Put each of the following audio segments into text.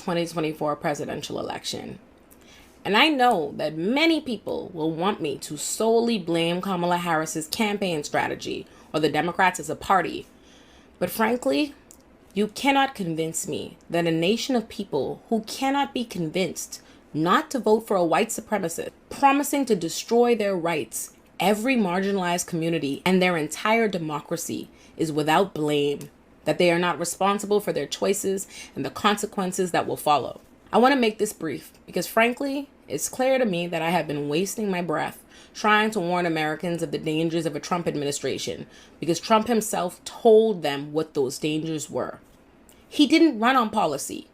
2024 presidential election. And I know that many people will want me to solely blame Kamala Harris's campaign strategy or the Democrats as a party. But frankly, you cannot convince me that a nation of people who cannot be convinced not to vote for a white supremacist, promising to destroy their rights, every marginalized community, and their entire democracy is without blame, that they are not responsible for their choices and the consequences that will follow. I want to make this brief because frankly, it's clear to me that I have been wasting my breath trying to warn Americans of the dangers of a Trump administration because Trump himself told them what those dangers were. He didn't run on policy.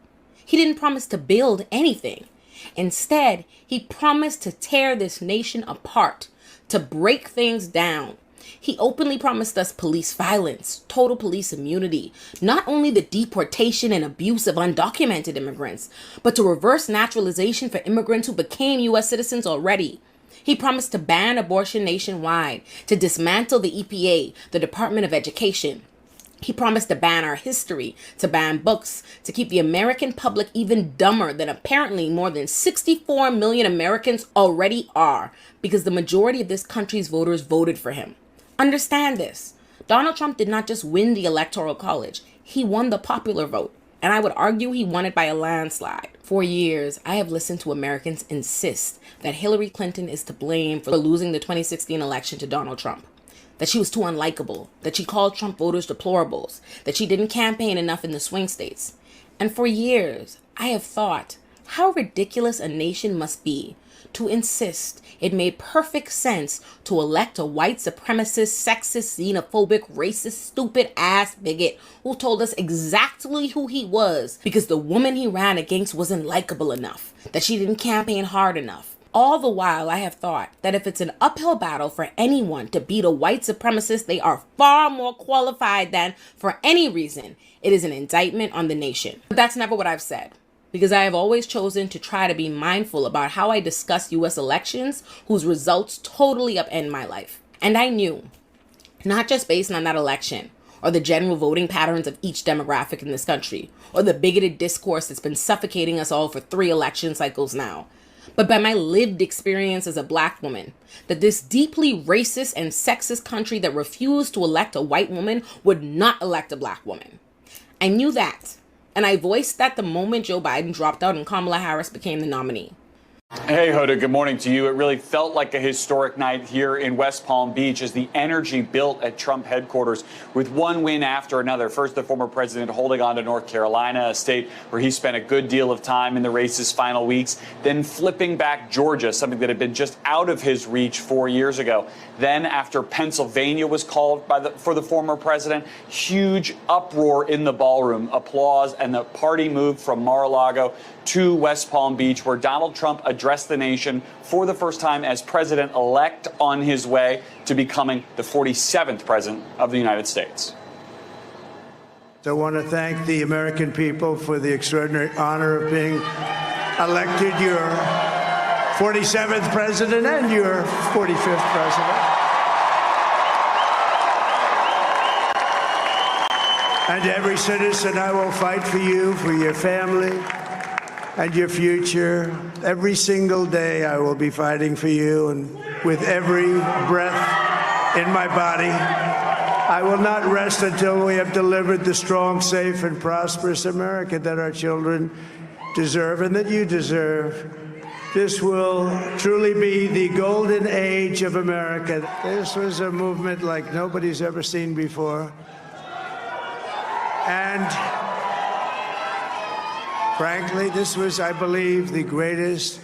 He didn't promise to build anything. Instead, he promised to tear this nation apart, to break things down. He openly promised us police violence, total police immunity, not only the deportation and abuse of undocumented immigrants, but to reverse naturalization for immigrants who became U.S. citizens already. He promised to ban abortion nationwide, to dismantle the EPA, the Department of Education. He promised to ban our history, to ban books, to keep the American public even dumber than apparently more than 64 million Americans already are, because the majority of this country's voters voted for him. Understand this. Donald Trump did not just win the Electoral College. He won the popular vote. And I would argue he won it by a landslide. For years, I have listened to Americans insist that Hillary Clinton is to blame for losing the 2016 election to Donald Trump. That she was too unlikable. That she called Trump voters deplorables. That she didn't campaign enough in the swing states. And for years, I have thought how ridiculous a nation must be to insist it made perfect sense to elect a white supremacist, sexist, xenophobic, racist, stupid ass bigot who told us exactly who he was because the woman he ran against wasn't likable enough, that she didn't campaign hard enough. All the while, I have thought that if it's an uphill battle for anyone to beat a white supremacist, they are far more qualified than, for any reason, it is an indictment on the nation. But that's never what I've said, because I have always chosen to try to be mindful about how I discuss U.S. elections whose results totally upend my life. And I knew, not just based on that election, or the general voting patterns of each demographic in this country, or the bigoted discourse that's been suffocating us all for 3 election cycles now, but by my lived experience as a Black woman, that this deeply racist and sexist country that refused to elect a white woman would not elect a Black woman. I knew that, and I voiced that the moment Joe Biden dropped out and Kamala Harris became the nominee. Hey, Hoda, good morning to you. It really felt like a historic night here in West Palm Beach as the energy built at Trump headquarters with one win after another. First, the former president holding on to North Carolina, a state where he spent a good deal of time in the race's final weeks, then flipping back Georgia, something that had been just out of his reach 4 years ago. Then, after Pennsylvania was called for the former president, huge uproar in the ballroom, applause, and the party moved from Mar-a-Lago to West Palm Beach, where Donald Trump addressed the nation for the first time as president-elect on his way to becoming the 47th president of the United States. I want to thank the American people for the extraordinary honor of being elected your 47th president and your 45th president. And to every citizen, I will fight for you, for your family, and your future. Every single day I will be fighting for you, and with every breath in my body, I will not rest until we have delivered the strong, safe, and prosperous America that our children deserve and that you deserve. This will truly be the golden age of America. This was a movement like nobody's ever seen before. And frankly, this was, I believe, the greatest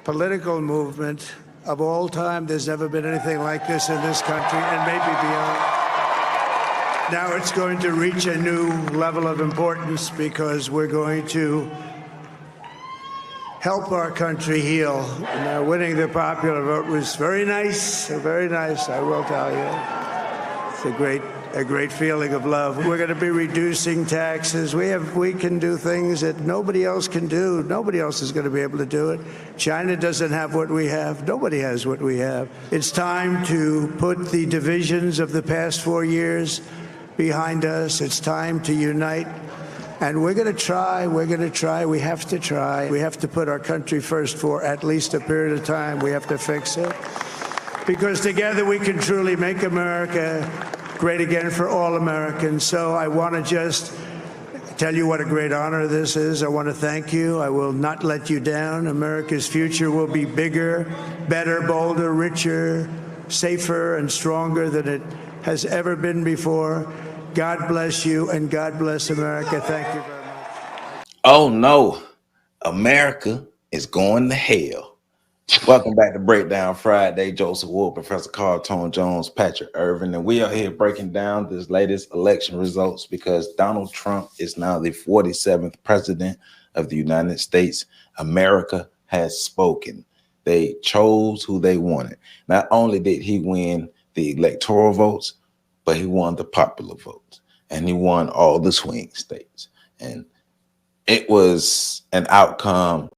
political movement of all time. There's never been anything like this in this country, and maybe beyond. Now it's going to reach a new level of importance because we're going to help our country heal. And winning the popular vote was very nice, I will tell you. It's a great feeling of love. We're going to be reducing taxes. We can do things that nobody else can do. Nobody else is going to be able to do it. China doesn't have what we have. Nobody has what we have. It's time to put the divisions of the past 4 years behind us. It's time to unite And we're going to try. We're going to try. We have to try. We have to put our country first for at least a period of time. We have to fix it. Because together we can truly make America great again for all Americans. So I want to just tell you what a great honor this is. I want to thank you. I will not let you down. America's future will be bigger, better, bolder, richer, safer, and stronger than it has ever been before. God bless you, and God bless America. Thank you very much. Oh no, America is going to hell. Welcome back to Breakdown Friday. Joseph Wood, Professor Carl Tone Jones, Patrick Irvin, and we are here breaking down this latest election results because Donald Trump is now the 47th president of the United States. America has spoken. They chose who they wanted. Not only did he win the electoral votes, but he won the popular votes, and he won all the swing states. And it was an outcome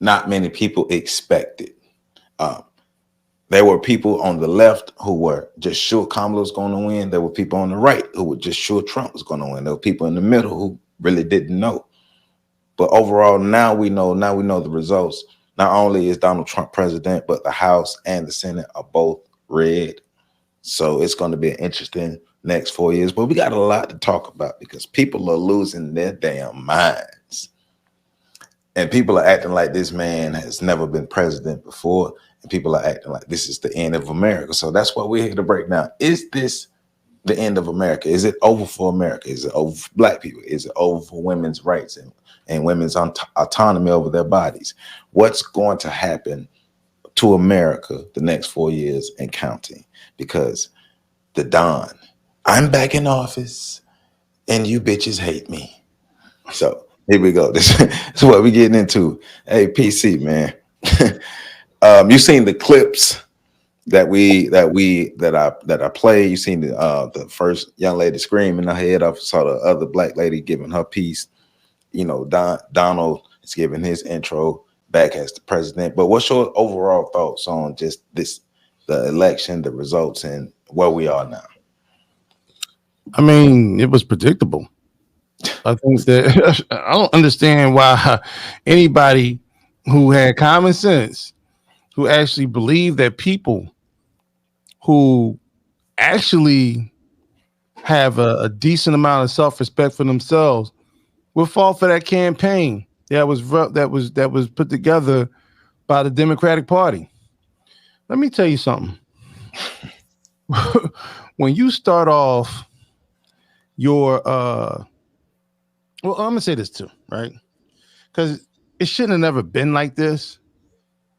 not many people expected. There were people on the left who were just sure Kamala was going to win. There were people on the right who were just sure Trump was going to win. There were people in the middle who really didn't know. But overall, now we know the results. Not only is Donald Trump president, but the House and the Senate are both red. So it's going to be an interesting next 4 years. But we got a lot to talk about because people are losing their damn minds. And people are acting like this man has never been president before. And people are acting like this is the end of America. So that's what we're here to break down. Is this the end of America? Is it over for America? Is it over for Black people? Is it over for women's rights and women's autonomy over their bodies? What's going to happen to America the next 4 years and counting? Because the Don, I'm back in office and you bitches hate me. So here we go. This is what we're getting into. Hey, PC, man. You've seen the clips that I played. You seen the first young lady screaming her head off. Saw the other Black lady giving her piece. You know, Donald is giving his intro back as the president. But what's your overall thoughts on just this, the election, the results, and where we are now? I mean, it was predictable. I think that I don't understand why anybody who had common sense, who actually believed that people who actually have a decent amount of self-respect for themselves would fall for that campaign that was put together by the Democratic Party. Let me tell you something. When you start off your well, I'm gonna say this too, right? Because it shouldn't have never been like this.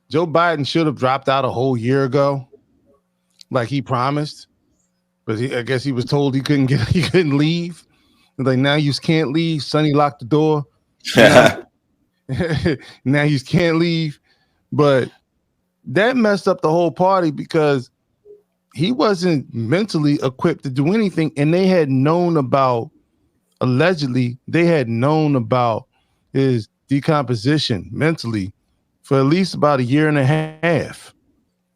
Joe Biden should have dropped out a whole year ago, like he promised. But I guess he was told he couldn't leave. Like, now you can't leave. Sonny locked the door. Now you can't leave. But that messed up the whole party because he wasn't mentally equipped to do anything, and they had known about. Allegedly, they had known about his decomposition mentally for at least about a year and a half.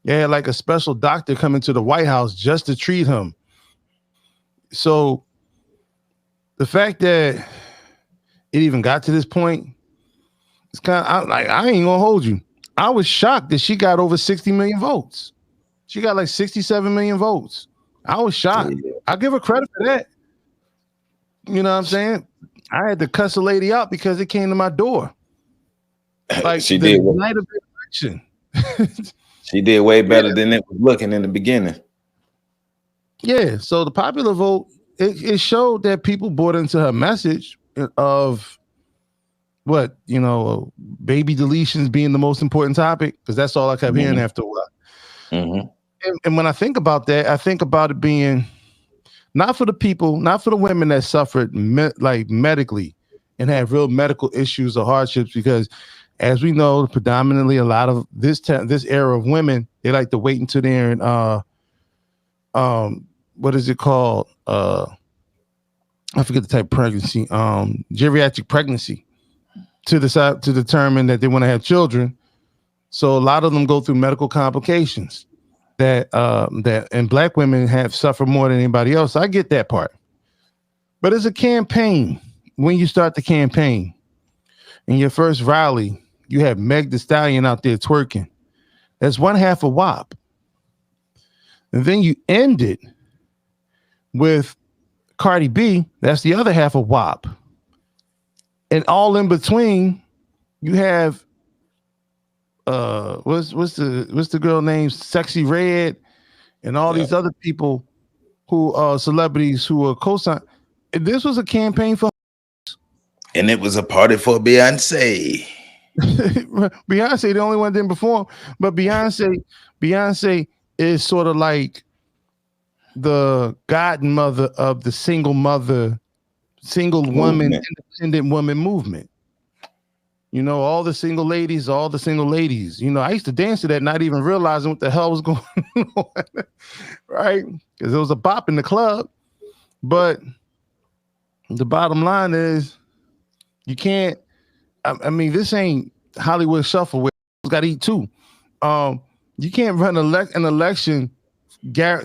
They had like a special doctor come into the White House just to treat him. So the fact that it even got to this point, it's kind of like, I ain't gonna hold you. I was shocked that she got over 60 million votes. She got like 67 million votes. I was shocked. I give her credit for that. You know what I'm saying? I had to cuss a lady out because it came to my door. Like she did night of the election. She did way better than it was looking in the beginning. Yeah. So the popular vote, it showed that people bought into her message of what, you know, baby deletions being the most important topic, because that's all I kept hearing after a while. Mm-hmm. And when I think about that, I think about it being not for the people, not for the women that suffered medically and had real medical issues or hardships, because as we know, predominantly a lot of this era of women, they like to wait until they're in what is it called? I forget the type of pregnancy, geriatric pregnancy, to decide to determine that they want to have children. So a lot of them go through medical complications that and Black women have suffered more than anybody else. I get that part. But it's a campaign. When you start the campaign, in your first rally, you have Meg Thee Stallion out there twerking. That's one half a WAP. And then you end it with Cardi B. That's the other half a WAP. And all in between, you have what's the girl named Sexy Red and all these other people who are celebrities who are co-signed. This was a campaign for, and it was a party for Beyonce. Beyonce, the only one that didn't perform, but Beyonce is sort of like the godmother of the single woman, independent woman movement. You know, all the single ladies. You know, I used to dance to that, not even realizing what the hell was going on, right? Because it was a bop in the club. But the bottom line is, you can't. I mean, this ain't Hollywood Shuffle where you got to eat too. You can't run an election,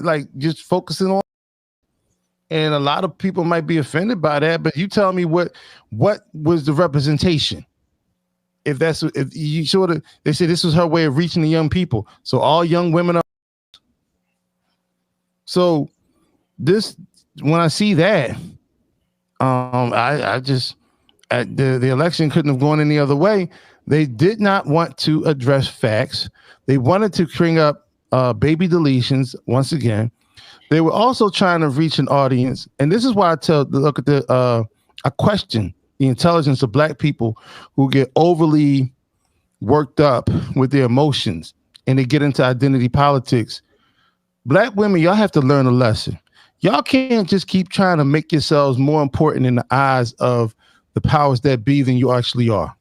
like just focusing on. And a lot of people might be offended by that, but you tell me what was the representation? If you sort of, they say this was her way of reaching the young people. So all young women are. So this, when I see that, I just, the election couldn't have gone any other way. They did not want to address facts. They wanted to bring up baby deletions once again. They were also trying to reach an audience, and this is why I question the intelligence of black people who get overly worked up with their emotions and they get into identity politics. Black women, y'all have to learn a lesson. Y'all can't just keep trying to make yourselves more important in the eyes of the powers that be than you actually are.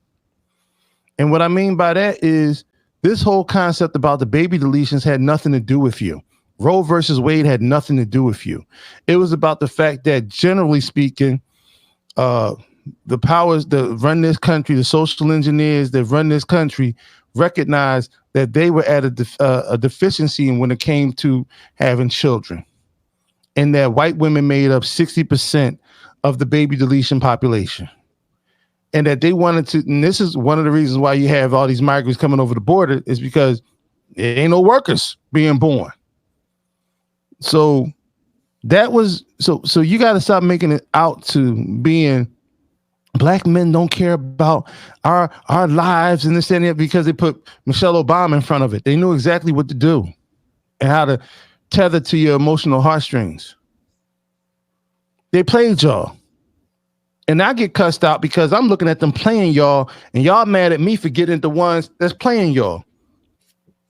And what I mean by that is this whole concept about the baby deletions had nothing to do with you. Roe versus Wade had nothing to do with you. It was about the fact that, generally speaking, the powers that run this country, the social engineers that run this country, recognized that they were at a deficiency when it came to having children, and that white women made up 60% of the baby deletion population, and that they wanted to. And this is one of the reasons why you have all these migrants coming over the border, is because there ain't no workers being born. So that was so you got to stop making it out to being black men don't care about our lives and this and that because they put Michelle Obama in front of it. They knew exactly what to do and how to tether to your emotional heartstrings. They played y'all. And I get cussed out because I'm looking at them playing y'all, and y'all mad at me for getting the ones that's playing y'all.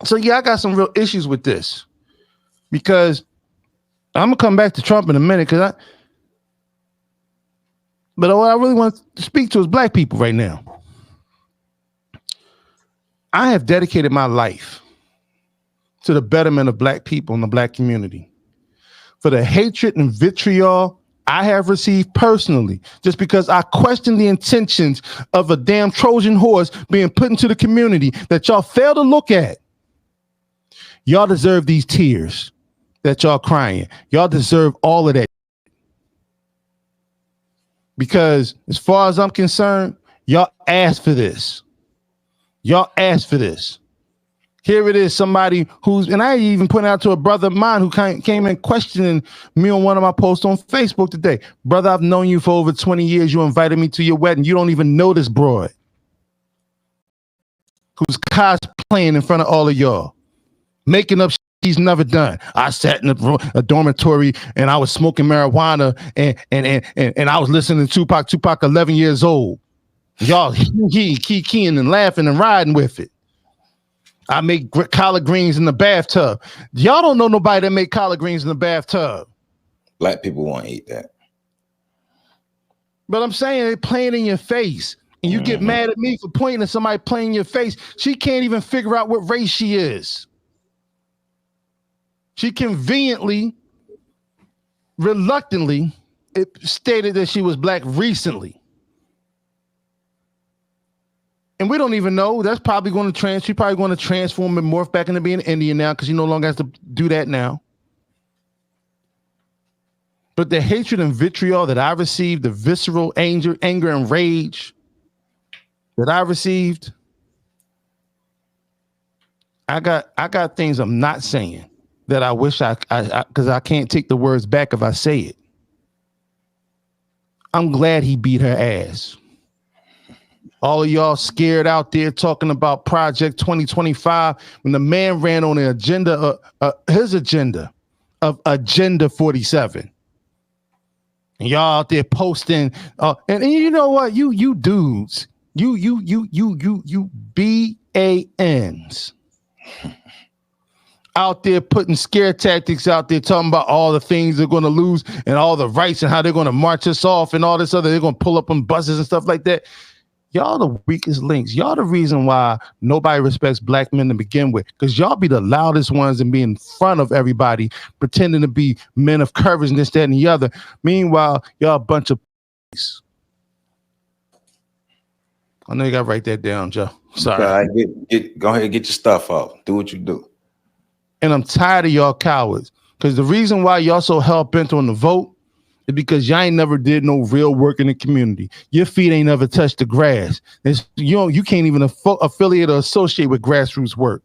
So yeah, I got some real issues with this, because I'm gonna come back to Trump in a minute, but what I really want to speak to is black people right now. I have dedicated my life to the betterment of black people in the black community. For the hatred and vitriol I have received personally, just because I question the intentions of a damn Trojan horse being put into the community that y'all fail to look at. Y'all deserve these tears that y'all crying. Y'all deserve all of that. Because as far as I'm concerned, y'all asked for this. Y'all asked for this. Here it is, somebody and I even put out to a brother of mine who came in questioning me on one of my posts on Facebook today. Brother, I've known you for over 20 years. You invited me to your wedding. You don't even know this broad who's cosplaying in front of all of y'all, making up he's never done. I sat in a dormitory and I was smoking marijuana and I was listening to Tupac 11 years old. Y'all keying and laughing and riding with it. I make collard greens in the bathtub. Y'all don't know nobody that make collard greens in the bathtub. Black people won't eat that. But I'm saying they're playing in your face. And you get mad at me for pointing at somebody playing in your face. She can't even figure out what race she is. She conveniently, reluctantly, it stated that she was black recently. And we don't even know. That's probably going to she's probably going to transform and morph back into being Indian now, because she no longer has to do that now. But the hatred and vitriol that I received, the visceral anger and rage that I received, I got things I'm not saying that I wish I because I can't take the words back if I say it. I'm glad he beat her ass. All of y'all scared out there talking about Project 2025 when the man ran on the agenda, his agenda of Agenda 47. And y'all out there posting, and you know what? You dudes, you BANs out there putting scare tactics out there, talking about all the things they're going to lose and all the rights and how they're going to march us off and all this other. They're going to pull up on buses and stuff like that. Y'all the weakest links. Y'all the reason why nobody respects black men to begin with, because y'all be the loudest ones and be in front of everybody, pretending to be men of courage and this, that, and the other. Meanwhile, y'all a bunch of I know you got to write that down, Joe. Sorry. Go ahead and get your stuff off. Do what you do. And I'm tired of y'all cowards, because the reason why y'all so hell-bent on the vote is because y'all ain't never did no real work in the community. Your feet ain't never touched the grass. You can't even affiliate or associate with grassroots work.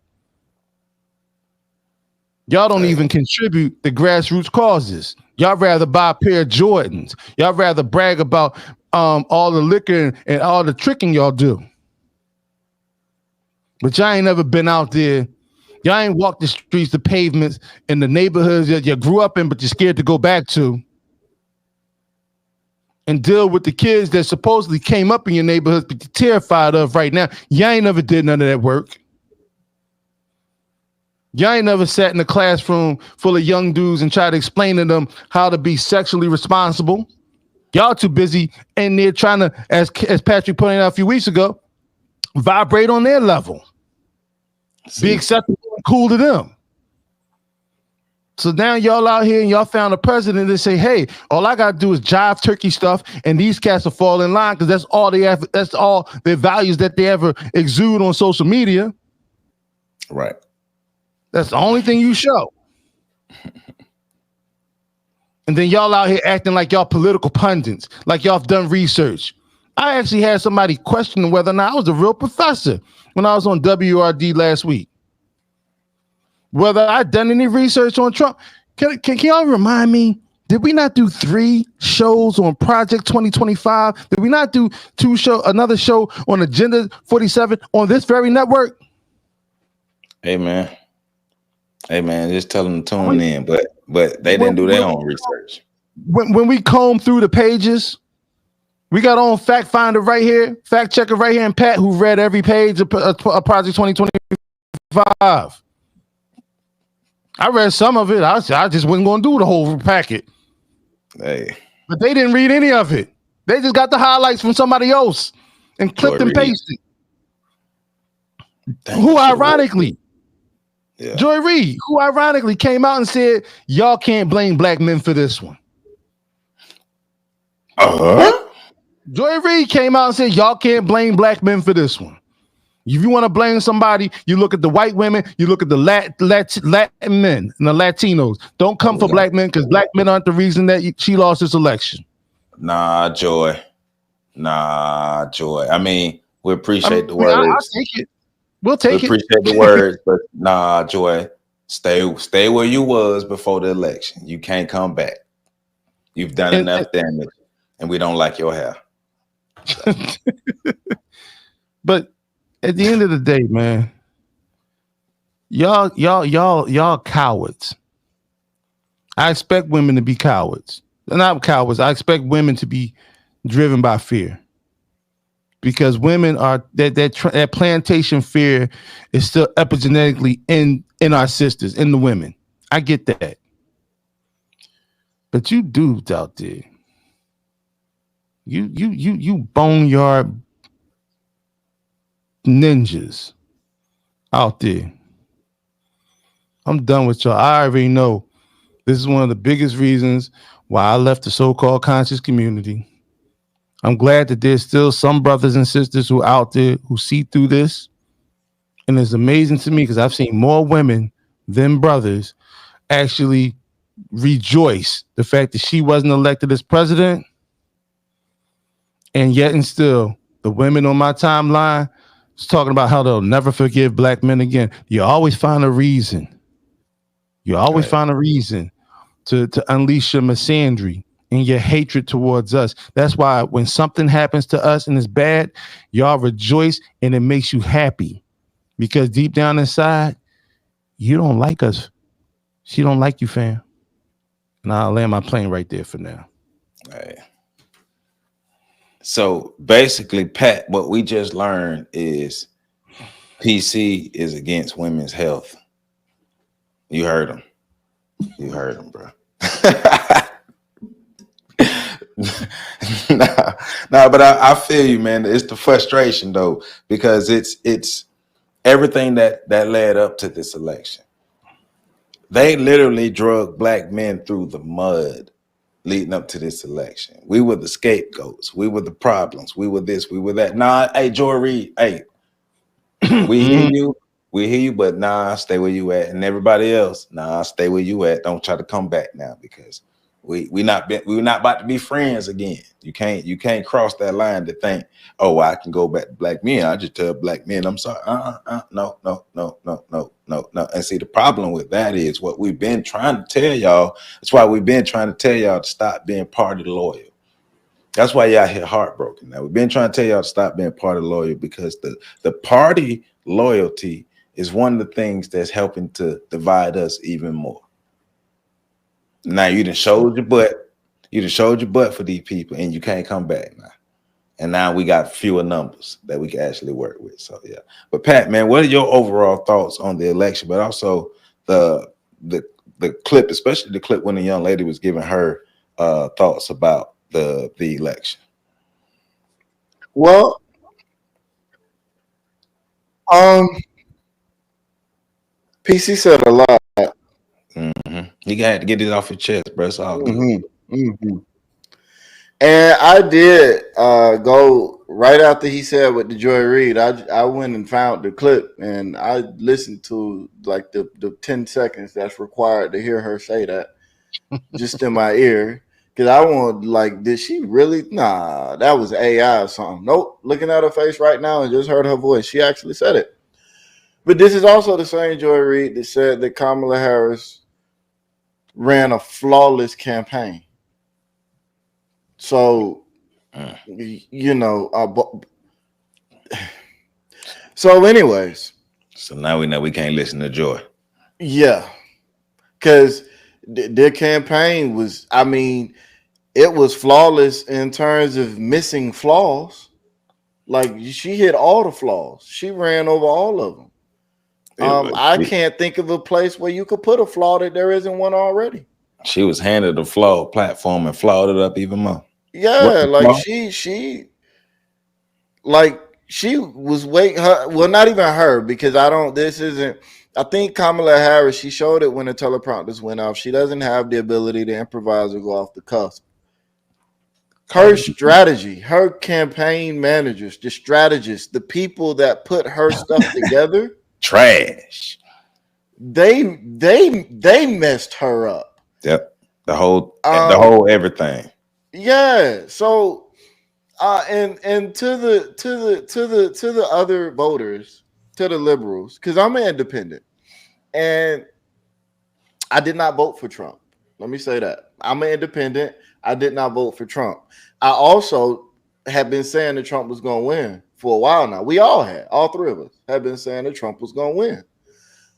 Y'all don't even contribute to grassroots causes. Y'all rather buy a pair of Jordans. Y'all rather brag about all the liquor and all the tricking y'all do. But y'all ain't never been out there. Y'all ain't walked the streets, the pavements, in the neighborhoods that you grew up in, but you're scared to go back to. And deal with the kids that supposedly came up in your neighborhoods, but you're terrified of right now. Y'all ain't never did none of that work. Y'all ain't never sat in a classroom full of young dudes and tried to explain to them how to be sexually responsible. Y'all too busy and they're trying to, as Patrick pointed out a few weeks ago, vibrate on their level. Be acceptable and cool to them. So now y'all out here and y'all found a president that say, hey, all I gotta do is jive turkey stuff and these cats will fall in line because that's all they have, that's all their values that they ever exude on social media. Right. That's the only thing you show. And then y'all out here acting like y'all political pundits, like y'all have done research. I actually had somebody questioning whether or not I was a real professor when I was on WRD last week. Whether I'd done any research on Trump. Can y'all remind me, did we not do 3 shows on Project 2025? Did we not do another show on Agenda 47 on this very network? Hey man, just tell them to tune in, but they didn't do their own research. When we comb through the pages, we got on fact finder right here, fact checker right here, and Pat, who read every page of Project 2025. I read some of it. I just wasn't going to do the whole packet. Hey, but they didn't read any of it. They just got the highlights from somebody else and clipped and pasted. Who ironically, Joy Reid, who ironically came out and said, y'all can't blame black men for this one. Joy Reid came out and said, y'all can't blame black men for this one. If you want to blame somebody, you look at the white women, you look at the Latin men and the Latinos. Don't come for black men, because black men aren't the reason that she lost this election. Nah, Joy. I mean, we appreciate the words. I'll take it. We'll take it. Appreciate the words, but nah, Joy. Stay where you was before the election. You can't come back. You've done enough damage, and we don't like your hair. But at the end of the day, man, y'all cowards. I expect women to be cowards. They're not cowards. I expect women to be driven by fear, because women are that plantation fear is still epigenetically in our sisters, in the women. I get that, but you dudes out there, you boneyard ninjas out there. I'm done with y'all. I already know this is one of the biggest reasons why I left the so-called conscious community. I'm glad that there's still some brothers and sisters who are out there who see through this. And it's amazing to me because I've seen more women than brothers actually rejoice the fact that she wasn't elected as president, and yet and still the women on my timeline is talking about how they'll never forgive black men again. You always find a reason. You always find a reason to unleash your misandry and your hatred towards us. That's why when something happens to us and it's bad, y'all rejoice and it makes you happy, because deep down inside, you don't like us. She don't like you, fam. And I'll land my plane right there for now. All right. So basically, Pat, what we just learned is PC is against women's health. You heard him. You heard him, bro. No, but I feel you, man. It's the frustration though, because it's everything that led up to this election. They literally drug black men through the mud leading up to this election. We were the scapegoats. We were the problems. We were this. We were that. Nah, hey, Joy Reid, hey, we hear you. We hear you, but nah, stay where you at. And everybody else, nah, stay where you at. Don't try to come back now, because we're not about to be friends again. You can't cross that line to think, oh, I can go back to black men. I just tell black men, I'm sorry. No. And see, the problem with that is what we've been trying to tell y'all. That's why we've been trying to tell y'all to stop being party loyal. That's why y'all here heartbroken. Now, we've been trying to tell y'all to stop being party loyal, because the party loyalty is one of the things that's helping to divide us even more. Now you done showed your butt. You done showed your butt for these people, and you can't come back now. And now we got fewer numbers that we can actually work with. So yeah. But Pat, man, what are your overall thoughts on the election, but also the clip, especially the clip when the young lady was giving her thoughts about the election? Well, PC said a lot. You got to get it off your chest, bro. It's all good. And I did go right after he said with the Joy Reid. I went and found the clip, and I listened to like the 10 seconds that's required to hear her say that, just in my ear. Because I want, like, did she really? Nah, that was AI or something. Nope. Looking at her face right now and just heard her voice. She actually said it. But this is also the same Joy Reid that said that Kamala Harris ran a flawless campaign. So, you know, so anyways. So now we know we can't listen to Joy. Yeah. Because their campaign was, I mean, it was flawless in terms of missing flaws. Like, she hit all the flaws. She ran over all of them. I can't think of a place where you could put a flaw that there isn't one already. She was handed a flawed platform and flawed it up even more. Yeah, like she was well, not even her, because I think Kamala Harris, she showed it when the teleprompters went off. She doesn't have the ability to improvise or go off the cusp. Her strategy, her campaign managers, the strategists, the people that put her stuff together, trash. They messed her up. Yep. The whole everything. Yeah. So and to the other voters, to the liberals, because I'm an independent and I did not vote for Trump. Let me say that. I'm an independent. I did not vote for Trump. I also have been saying that Trump was going to win for a while now. We all three of us have been saying that Trump was going to win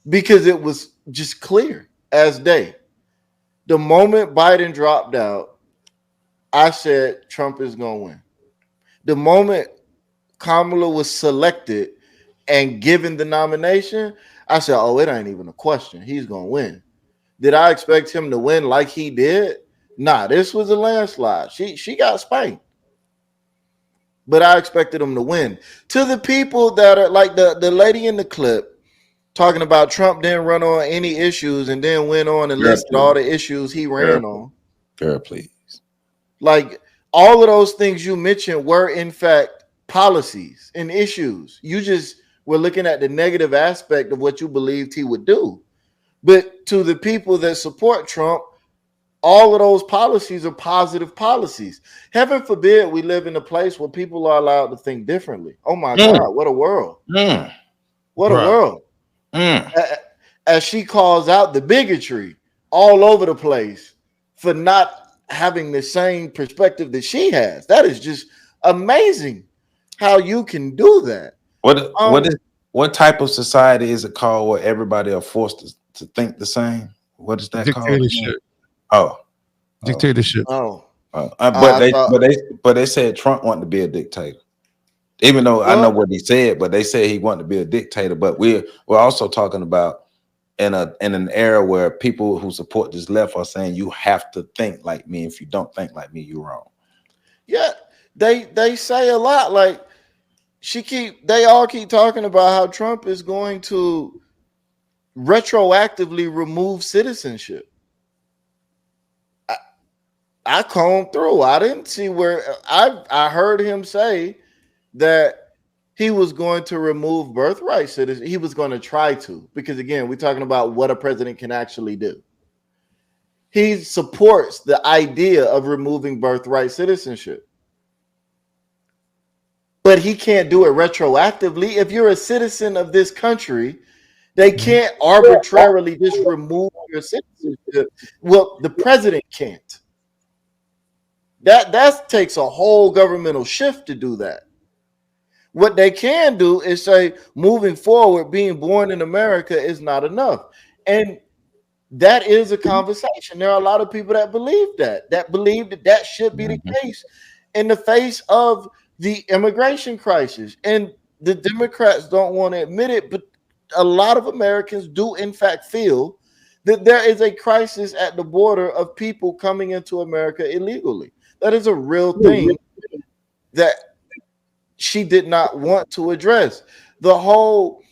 because it was just clear as day. The moment Biden dropped out, I said Trump is going to win. The moment Kamala was selected and given the nomination, I said, oh, it ain't even a question. He's going to win. Did I expect him to win like he did? Nah, this was a landslide. She got spanked. But I expected him to win. To the people that are like the lady in the clip talking about Trump didn't run on any issues and then went on and listed all the issues he ran on. Girl, please. Like all of those things you mentioned were in fact policies and issues. You just were looking at the negative aspect of what you believed he would do. But to the people that support Trump, all of those policies are positive policies. Heaven forbid we live in a place where people are allowed to think differently. Oh my God, what a world. What a world. As she calls out the bigotry all over the place for not having the same perspective that she has. That is just amazing how you can do that. What type of society is it called where everybody are forced to think the same? What is that Dictatorship. called? Dictatorship. But they said Trump wanted to be a dictator. Even though I know what he said, but they said he wanted to be a dictator. But we're also talking about in an era where people who support this left are saying you have to think like me. If you don't think like me, you're wrong. Yeah, they say a lot. Like they all keep talking about how Trump is going to retroactively remove citizenship. I combed through. I didn't see where I heard him say that he was going to remove birthright citizenship. He was going to try to, because again, we're talking about what a president can actually do. He supports the idea of removing birthright citizenship, but he can't do it retroactively. If you're a citizen of this country, they can't arbitrarily just remove your citizenship. Well, the president can't. That takes a whole governmental shift to do that. What they can do is say, moving forward, being born in America is not enough. And that is a conversation. There are a lot of people that believe that should be the case in the face of the immigration crisis. And the Democrats don't want to admit it, but a lot of Americans do in fact feel that there is a crisis at the border of people coming into America illegally. That is a real thing that she did not want to address. The whole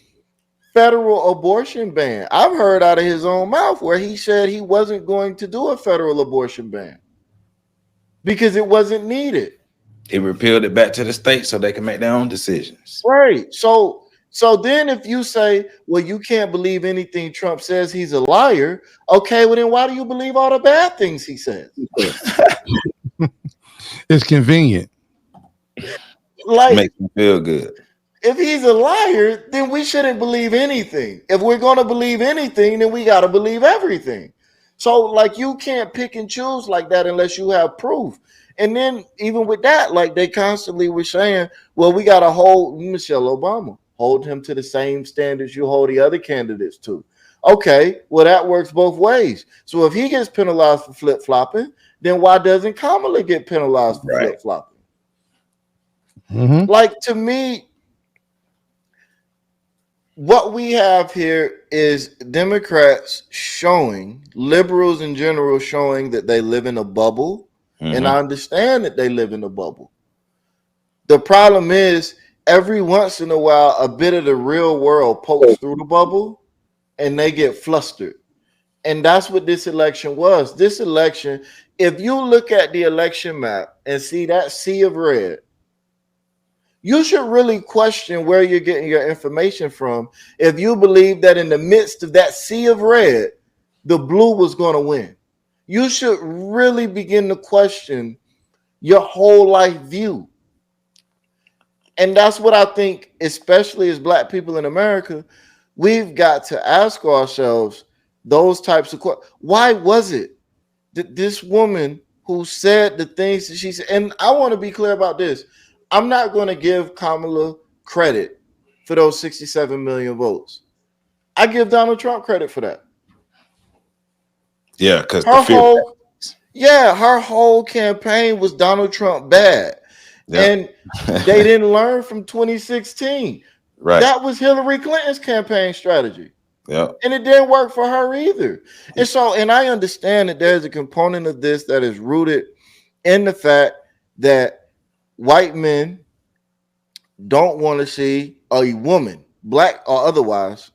federal abortion ban. I've heard out of his own mouth where he said he wasn't going to do a federal abortion ban because it wasn't needed. He repealed it back to the states so they can make their own decisions. Right. So then if you say, well, you can't believe anything Trump says, he's a liar. Okay, well then why do you believe all the bad things he says? It's convenient. Like, makes me feel good. If he's a liar, then we shouldn't believe anything. If we're going to believe anything, then we got to believe everything. So, like, you can't pick and choose like that unless you have proof. And then even with that, like, they constantly were saying, well, we got to hold Michelle Obama, hold him to the same standards you hold the other candidates to. Okay, well, that works both ways. So if he gets penalized for flip-flopping, then why doesn't Kamala get penalized for flip-flopping? Like, to me, what we have here is Democrats showing, liberals in general showing that they live in a bubble. And I understand that they live in a bubble. The problem is every once in a while, a bit of the real world pokes through the bubble and they get flustered. And that's what this election was. This election, if you look at the election map and see that sea of red, you should really question where you're getting your information from if you believe that in the midst of that sea of red, the blue was going to win. You should really begin to question your whole life view. And that's what I think, especially as Black people in America, we've got to ask ourselves those types of questions. Why was it that this woman who said the things that she said, and I want to be clear about this, I'm not going to give Kamala credit for those 67 million votes. I give Donald Trump credit for that. Yeah, because her whole campaign was Donald Trump bad. Yep. And they didn't learn from 2016. Right. That was Hillary Clinton's campaign strategy. Yeah. And it didn't work for her either. And I understand that there's a component of this that is rooted in the fact that white men don't want to see a woman, Black or otherwise,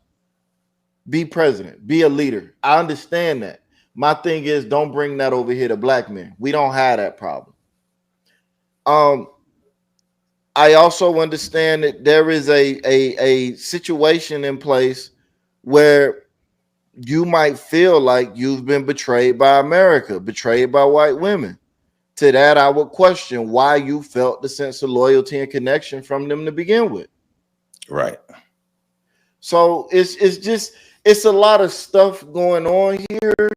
be president, be a leader. I understand that. My thing is, don't bring that over here to Black men. We don't have that problem. I also understand that there is a situation in place where you might feel like you've been betrayed by America, betrayed by white women. To that, I would question why you felt the sense of loyalty and connection from them to begin with. Right. So it's a lot of stuff going on here.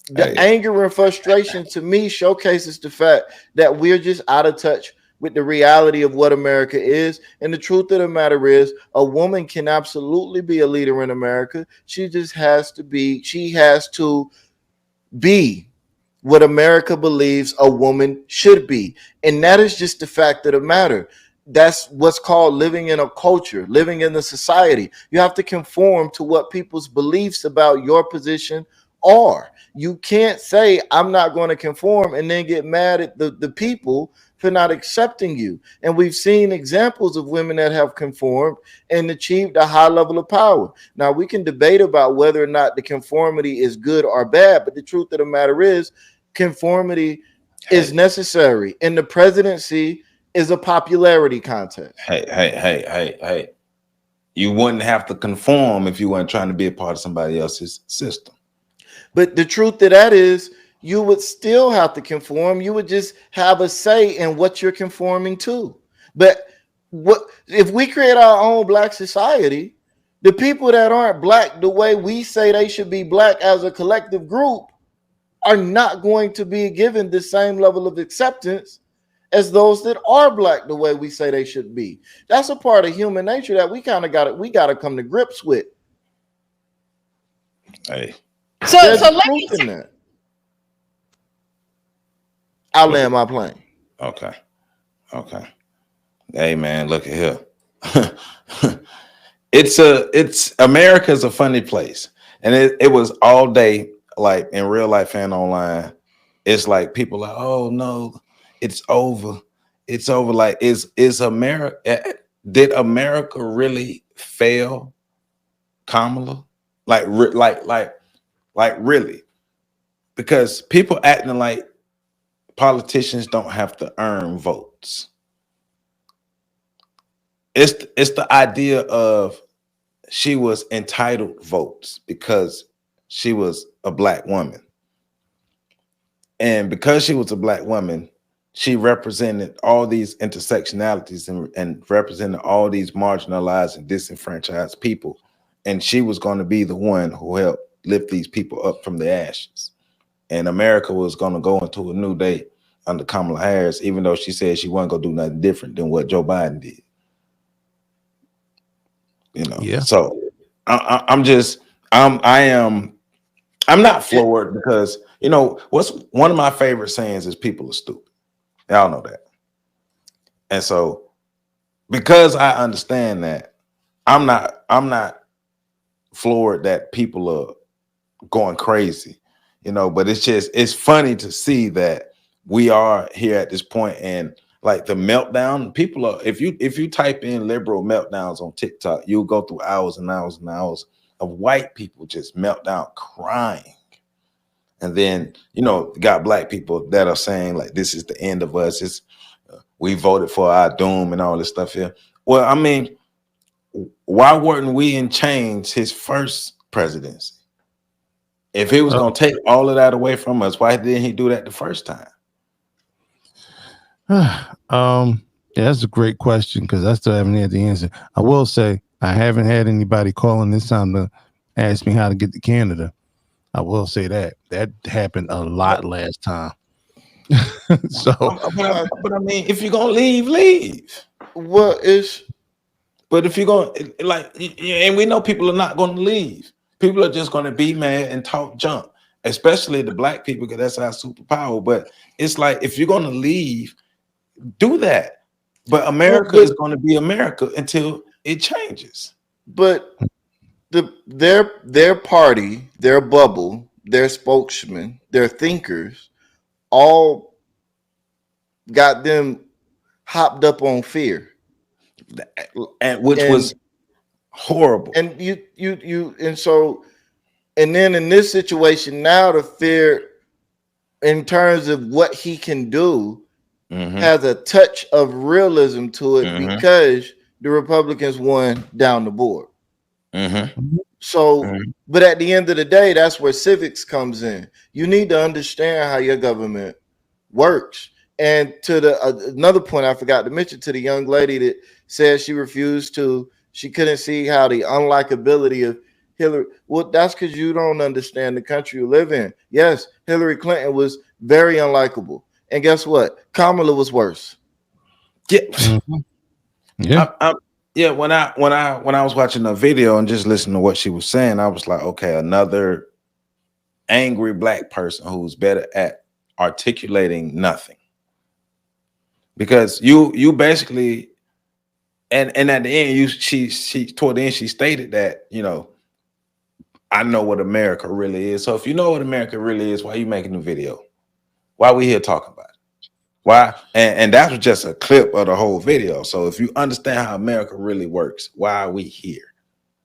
The anger and frustration to me showcases the fact that we're just out of touch with the reality of what America is. And the truth of the matter is, a woman can absolutely be a leader in America. She has to be what America believes a woman should be. And that is just the fact of the matter. That's what's called living in a culture, living in a society. You have to conform to what people's beliefs about your position are. You can't say, I'm not going to conform, and then get mad at the people for not accepting you. And we've seen examples of women that have conformed and achieved a high level of power. Now, we can debate about whether or not the conformity is good or bad, but the truth of the matter is, conformity is necessary. And the presidency is a popularity contest. Hey. You wouldn't have to conform if you weren't trying to be a part of somebody else's system. But the truth of that is, you would still have to conform. You would just have a say in what you're conforming to. But what if we create our own black society? The people that aren't black the way we say they should be black as a collective group are not going to be given the same level of acceptance as those that are black the way we say they should be. That's a part of human nature that we kind of got to come to grips with. Hey. So let me I'll land my plane. Okay. Hey man, look at here. It's America's a funny place. And it was all day, like in real life and online. It's like people like, oh no, it's over. It's over. Like, is America, did America really fail Kamala? Like really? Because people acting like politicians don't have to earn votes. It's the idea of she was entitled votes because she was a black woman. And because she was a black woman, she represented all these intersectionalities and represented all these marginalized and disenfranchised people. And she was going to be the one who helped lift these people up from the ashes. And America was going to go into a new day under Kamala Harris, even though she said she wasn't going to do nothing different than what Joe Biden did. You know, yeah. So I'm not floored because, you know, what's one of my favorite sayings is people are stupid. Y'all know that. And so because I understand that, I'm not floored that people are going crazy, you know, but it's funny to see that we are here at this point, and like the meltdown, people are, if you type in liberal meltdowns on TikTok, you'll go through hours and hours and hours of white people just melt down crying. And then, you know, got black people that are saying like, this is the end of us. It's we voted for our doom and all this stuff here. Well, I mean, why weren't we in chains his first presidency? If he was going to take all of that away from us, why didn't he do that the first time? Yeah, that's a great question because I still haven't had the answer. I will say I haven't had anybody calling this time to ask me how to get to Canada. I will say that happened a lot last time. So, but I mean, if you're gonna leave. But if you're going like, and we know people are not going to leave. People are just going to be mad and talk junk, especially the black people, because that's our superpower. But it's like, if you're going to leave, do that. But America is going to be America until it changes. But their party, their bubble, their spokesman, their thinkers, all got them hopped up on fear, and which was horrible. And and then in this situation now, the fear in terms of what he can do has a touch of realism to it because the Republicans won down the board. So, but at the end of the day, that's where civics comes in. You need to understand how your government works. And to the another point I forgot to mention, to the young lady that said she couldn't see how the unlikability of Hillary. Well, that's because you don't understand the country you live in. Yes, Hillary Clinton was very unlikable, and guess what? Kamala was worse. Yeah, yeah. When I was watching the video and just listening to what she was saying, I was like, okay, another angry black person who's better at articulating nothing. Because you basically, and at the end, she toward the end she stated that, you know, I know what America really is. So if you know what America really is, why are you making the video? Why are we here talking about it? Why? And that was just a clip of the whole video. So if you understand how America really works, why are we here?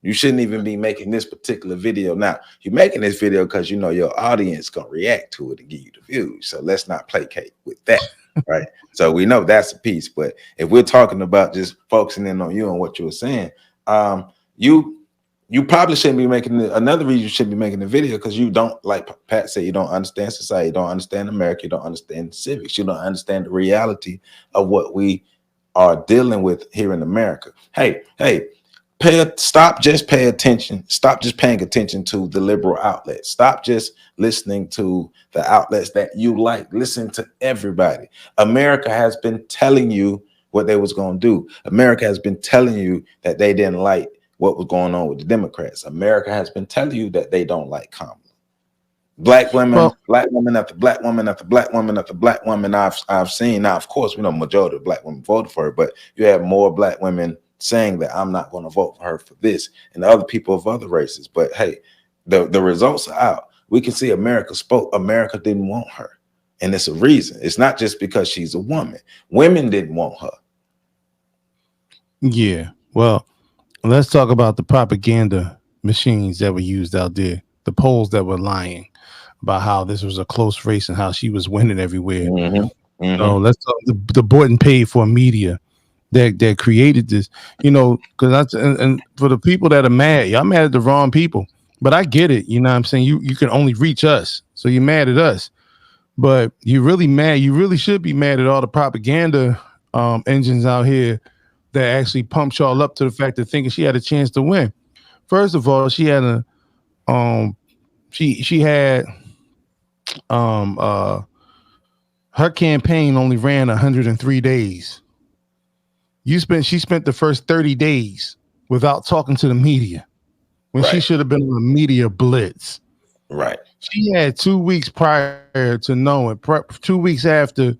You shouldn't even be making this particular video. Now, you're making this video because you know your audience gonna react to it and give you the views. So let's not placate with that, right? So we know that's a piece. But if we're talking about just focusing in on you and what you were saying, you probably shouldn't be making another reason you shouldn't be making the video because you don't, like Pat said, you don't understand society, you don't understand America, you don't understand civics, you don't understand the reality of what we are dealing with here in America. Hey, stop just paying attention to the liberal outlets. Stop just listening to the outlets that you like. Listen to everybody. America has been telling you what they was going to do. America has been telling you that they didn't like what was going on with the Democrats. America has been telling you that they don't like Kamala. Black women, black woman after black woman after black woman after black woman I've seen. Now, of course, we know majority of black women voted for her, but you have more black women saying that I'm not going to vote for her for this, and other people of other races. But hey, the results are out. We can see America spoke. America didn't want her, and it's a reason. It's not just because she's a woman. Women didn't want her. Yeah. Well, let's talk about the propaganda machines that were used out there, the polls that were lying about how this was a close race and how she was winning everywhere. So let's talk the bought and paid for media that created this, you know, because that's and for the people that are mad, y'all mad at the wrong people. But I get it, you know what I'm saying? You can only reach us, so you're mad at us. But you really should be mad at all the propaganda engines out here that actually pumped y'all up to the fact of thinking she had a chance to win. First of all, she had her campaign only ran 103 days. She spent the first 30 days without talking to the media when she should have been on a media blitz. Right. She had 2 weeks prior to knowing, 2 weeks after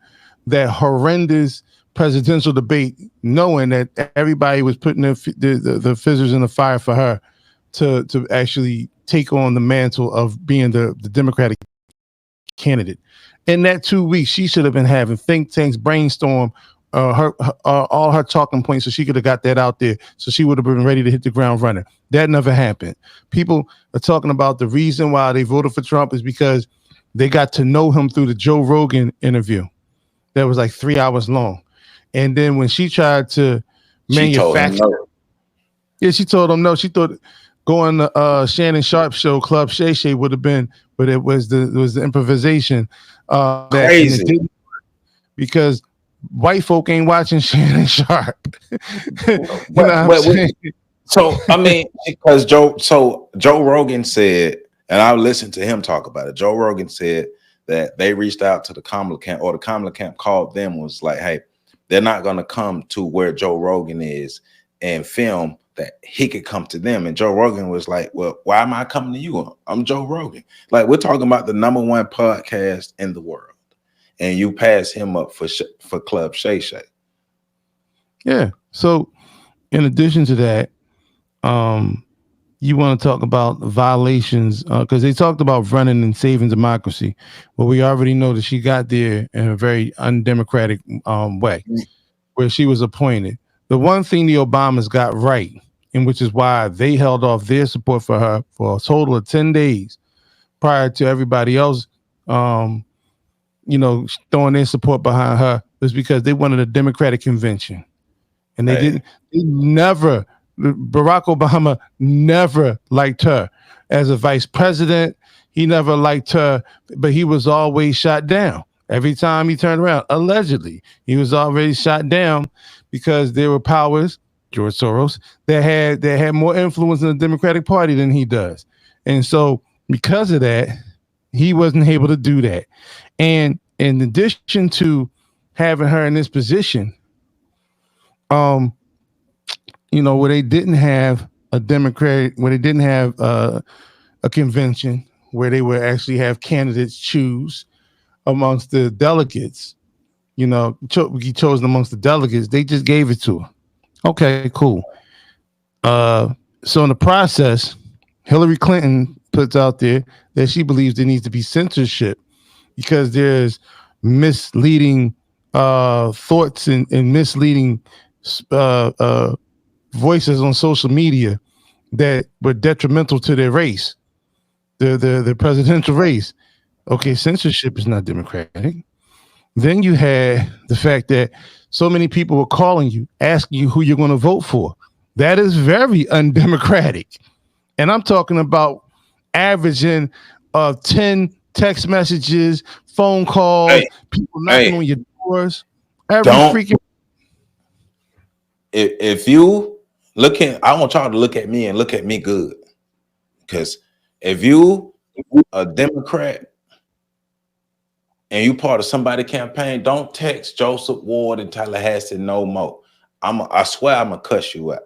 that horrendous presidential debate, knowing that everybody was putting the fizzers in the fire for her to actually take on the mantle of being the Democratic candidate. In that 2 weeks, she should have been having think tanks brainstorm all her talking points, so she could have got that out there, so she would have been ready to hit the ground running. That never happened. People are talking about the reason why they voted for Trump is because they got to know him through the Joe Rogan interview that was like 3 hours long. And then when she tried to manufacture, she told him no. She thought going to Shannon Sharp's show, Club Shay Shay, would have been, but it was the improvisation. Crazy. That, and because white folk ain't watching Shannon Sharp. So I mean, because Joe Rogan said, and I listened to him talk about it. Joe Rogan said that they reached out to the Kamala camp, or the Kamala camp called them, was like, hey, they're not going to come to where Joe Rogan is and film, that he could come to them. And Joe Rogan was like, well, why am I coming to you? I'm Joe Rogan. Like, we're talking about the #1 podcast in the world, and you pass him up for Club Shay Shay. Yeah. So in addition to that, you want to talk about violations, because they talked about running and saving democracy. Well, we already know that she got there in a very undemocratic way, where she was appointed. The one thing the Obamas got right, and which is why they held off their support for her for a total of 10 days prior to everybody else, throwing their support behind her, was because they wanted a Democratic convention. And they never Barack Obama never liked her as a vice president. He never liked her, but he was always shot down. Every time he turned around, allegedly, he was already shot down because there were powers, George Soros, that had more influence in the Democratic Party than he does. And so because of that, he wasn't able to do that. And in addition to having her in this position, where they didn't have a Democratic, where they didn't have a convention where they would actually have candidates choose amongst the delegates, he chose amongst the delegates. They just gave it to her. Okay, cool. So in the process, Hillary Clinton puts out there that she believes there needs to be censorship because there's misleading thoughts and misleading voices on social media that were detrimental to their race, the presidential race. Okay, censorship is not democratic. Then you had the fact that so many people were calling you, asking you who you're going to vote for. That is very undemocratic. And I'm talking about averaging 10 text messages, phone calls, people knocking on your doors. If you I want y'all to look at me and look at me good. Because if you a Democrat and you part of somebody's campaign, don't text Joseph Ward in Tallahassee no more. I swear I'm gonna cuss you out.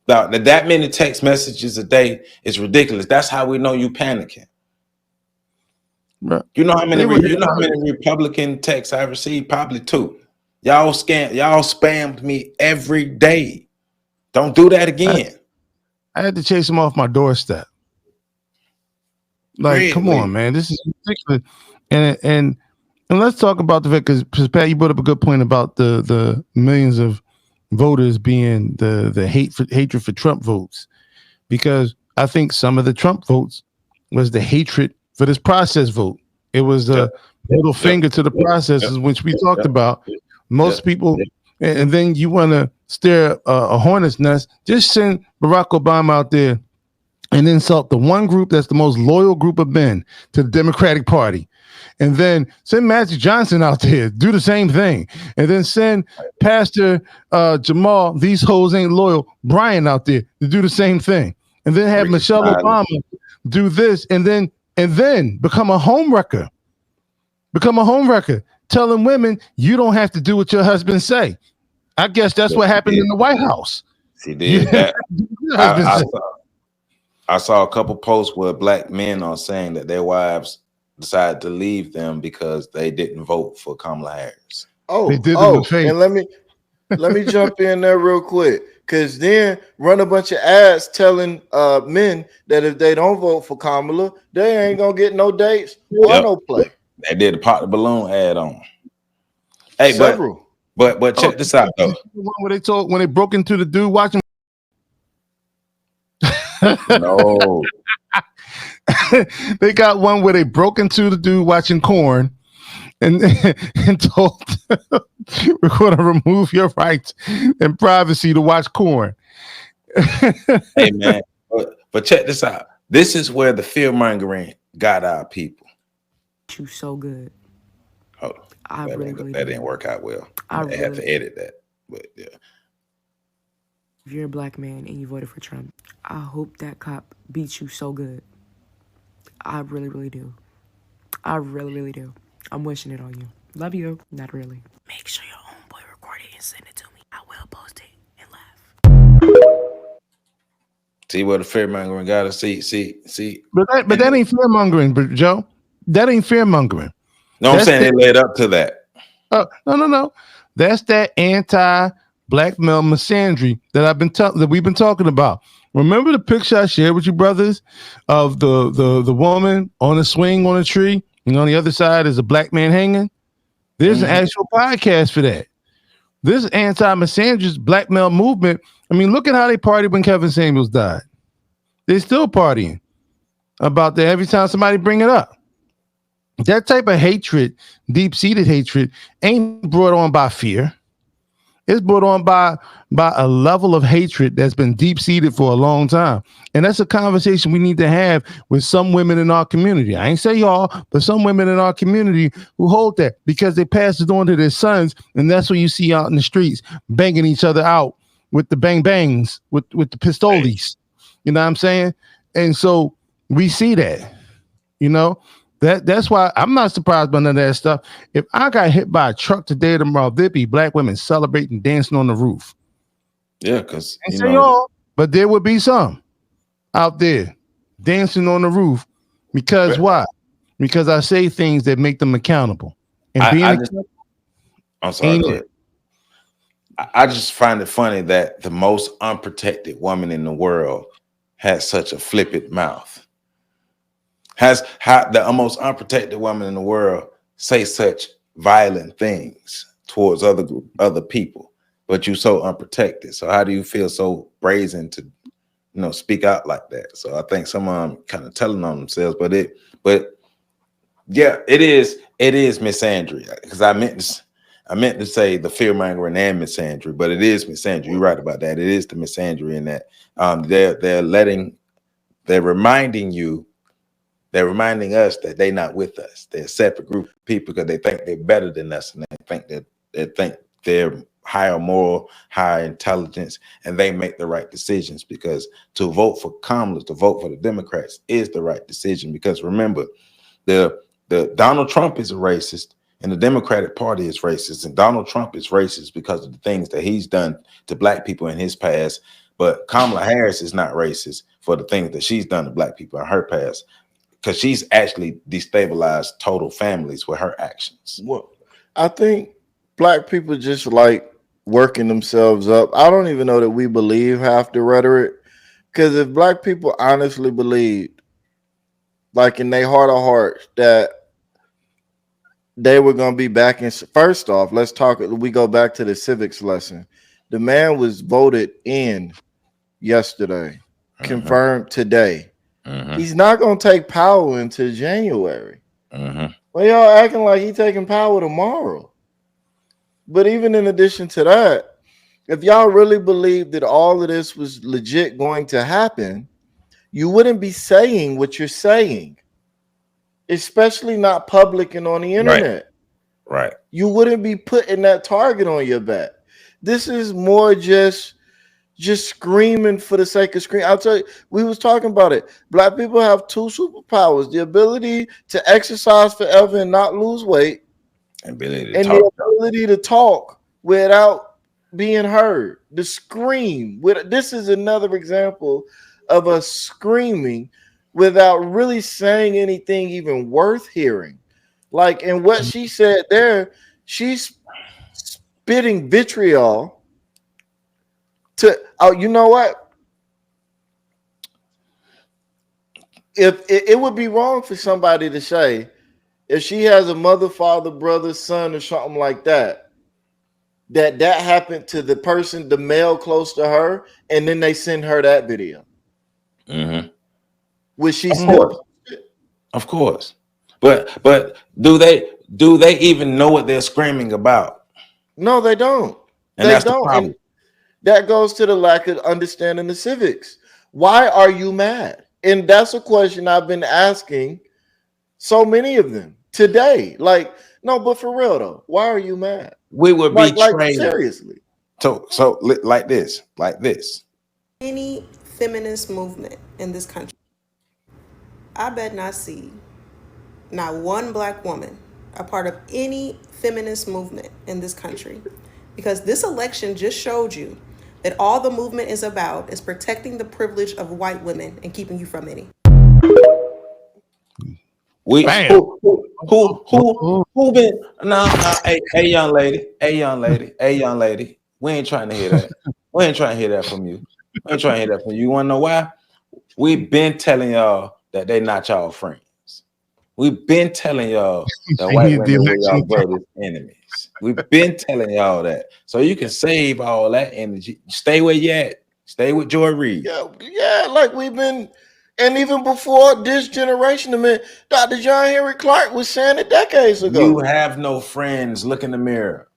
Now, that many text messages a day is ridiculous. That's how we know you panicking. Right. You know how many Republican texts I received? Probably 2. Y'all spammed me every day. Don't do that again. I had to chase him off my doorstep. Like, really? Come on, man. This is ridiculous. And let's talk about the fact, because Pat, you brought up a good point about the millions of voters being the hatred for Trump votes, because I think some of the Trump votes was the hatred for this process vote. It was a middle finger to the processes, which we talked about. Most people, and then you want to stare a hornet's nest. Just send Barack Obama out there and insult the one group that's the most loyal group of men to the Democratic Party. And then send Magic Johnson out there, do the same thing. And then send Pastor Jamal, these hoes ain't loyal, Brian out there to do the same thing. And then have Michelle Obama do this and then become a homewrecker. Telling women you don't have to do what your husband say. I guess that's what happened in the White House. She did that. I saw a couple posts where black men are saying that their wives decided to leave them because they didn't vote for Kamala Harris. And let me jump in there real quick, because then run a bunch of ads telling men that if they don't vote for Kamala, they ain't gonna get no dates or no play. They did a pop the balloon ad on. Hey, but check this out though. When they broke into the dude watching. No. They got one where they broke into the dude watching Corn and told we're going to remove your rights and privacy to watch Corn. Hey man, but check this out. This is where the fear mongering got our people. You so good. Oh, that didn't work out well. I have to edit that. But yeah. If you're a black man and you voted for Trump, I hope that cop beats you so good. I really, really do. I really, really do. I'm wishing it on you. Love you. Not really. Make sure your homeboy record it and send it to me. I will post it and laugh. See what the fear-mongering got us. See. But that ain't fear-mongering, but Joe. That ain't fear-mongering. No, I'm saying it led up to that. No. That's that anti-black male misandry that we've been talking about. Remember the picture I shared with you, brothers, of the woman on a swing on a tree, and on the other side is a black man hanging? There's an actual podcast for that. This anti-misandrist black male movement. I mean, look at how they partied when Kevin Samuels died. They're still partying about that every time somebody bring it up. That type of hatred, deep-seated hatred, ain't brought on by fear. It's brought on by a level of hatred that's been deep seated for a long time, and that's a conversation we need to have with some women in our community. I ain't say y'all, but some women in our community who hold that because they pass it on to their sons, and that's what you see out in the streets banging each other out with the bang bangs, with the pistoles. You know what I'm saying? And so we see that. You know. That's why I'm not surprised by none of that stuff. If I got hit by a truck today or tomorrow, there'd be black women celebrating, dancing on the roof. Yeah, because you know, but there would be some out there dancing on the roof because why? Because I say things that make them accountable. And I'm sorry. Go ahead. I just find it funny that the most unprotected woman in the world has such a flippant mouth. Has the most unprotected woman in the world say such violent things towards other people, but you so unprotected. So how do you feel so brazen to, speak out like that? So I think some of them kind of telling on themselves, but yeah, it is misandry, because I meant to say the fear mongering and misandry, but it is misandry. You're right about that. It is the misandry in that they're reminding us that they're not with us. They're a separate group of people because they think they're better than us, and they think they're higher moral, higher intelligence, and they make the right decisions. Because to vote for Kamala, to vote for the Democrats, is the right decision. Because remember, the Donald Trump is a racist, and the Democratic Party is racist, and Donald Trump is racist because of the things that he's done to black people in his past. But Kamala Harris is not racist for the things that she's done to black people in her past, because she's actually destabilized total families with her actions. Well, I think black people just like working themselves up. I don't even know that we believe half the rhetoric, because if black people honestly believed, like in their heart of hearts, that they were going to be back in, first off, we go back to the civics lesson. The man was voted in yesterday, confirmed today. He's not going to take power until January. Well, y'all acting like he's taking power tomorrow. But even in addition to that, if y'all really believe that all of this was legit going to happen, you wouldn't be saying what you're saying, especially not public and on the internet. Right. You wouldn't be putting that target on your back. This is more just screaming for the sake of screaming. I'll tell you, we was talking about it. Black people have two superpowers: the ability to exercise forever and not lose weight, and the ability to talk without being heard. The scream. This is another example of us screaming without really saying anything even worth hearing. Like, and what she said there, she's spitting vitriol you know what? If it would be wrong for somebody to say, if she has a mother, father, brother, son, or something like that, that happened to the person, the male close to her, and then they send her that video. Which she still, of course. But do they even know what they're screaming about? No, they don't. And that's the problem. That goes to the lack of understanding the civics. Why are you mad? And that's a question I've been asking so many of them today. Like, no, but for real though, why are you mad? We would be like seriously. So like this. Any feminist movement in this country, I bet not see not one black woman a part of any feminist movement in this country. Because this election just showed you that all the movement is about is protecting the privilege of white women and keeping you from any. Who been hey young lady, we ain't trying to hear that. We ain't trying to hear that from you. We ain't trying to hear that from you. You wanna know why? We've been telling y'all that they not y'all friends. We've been telling y'all that white women were y'all brothers' enemies. We've been telling y'all that. So you can save all that energy. Stay where you at. Stay with Joy Reid. Yeah, like we've been, and even before this generation, I mean, Dr. John Henry Clark was saying it decades ago. You have no friends. Look in the mirror.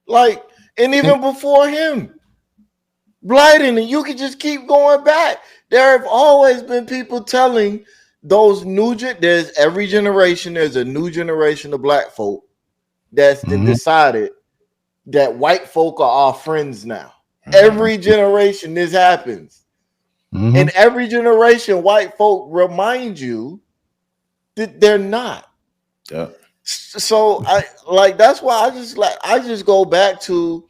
Like, and even before him, Biden, and you can just keep going back. There have always been people telling those there's every generation, there's a new generation of black folk that's decided that white folk are our friends now. Every generation this happens. And every generation, white folk remind you that they're not. Yeah. So that's why I just go back to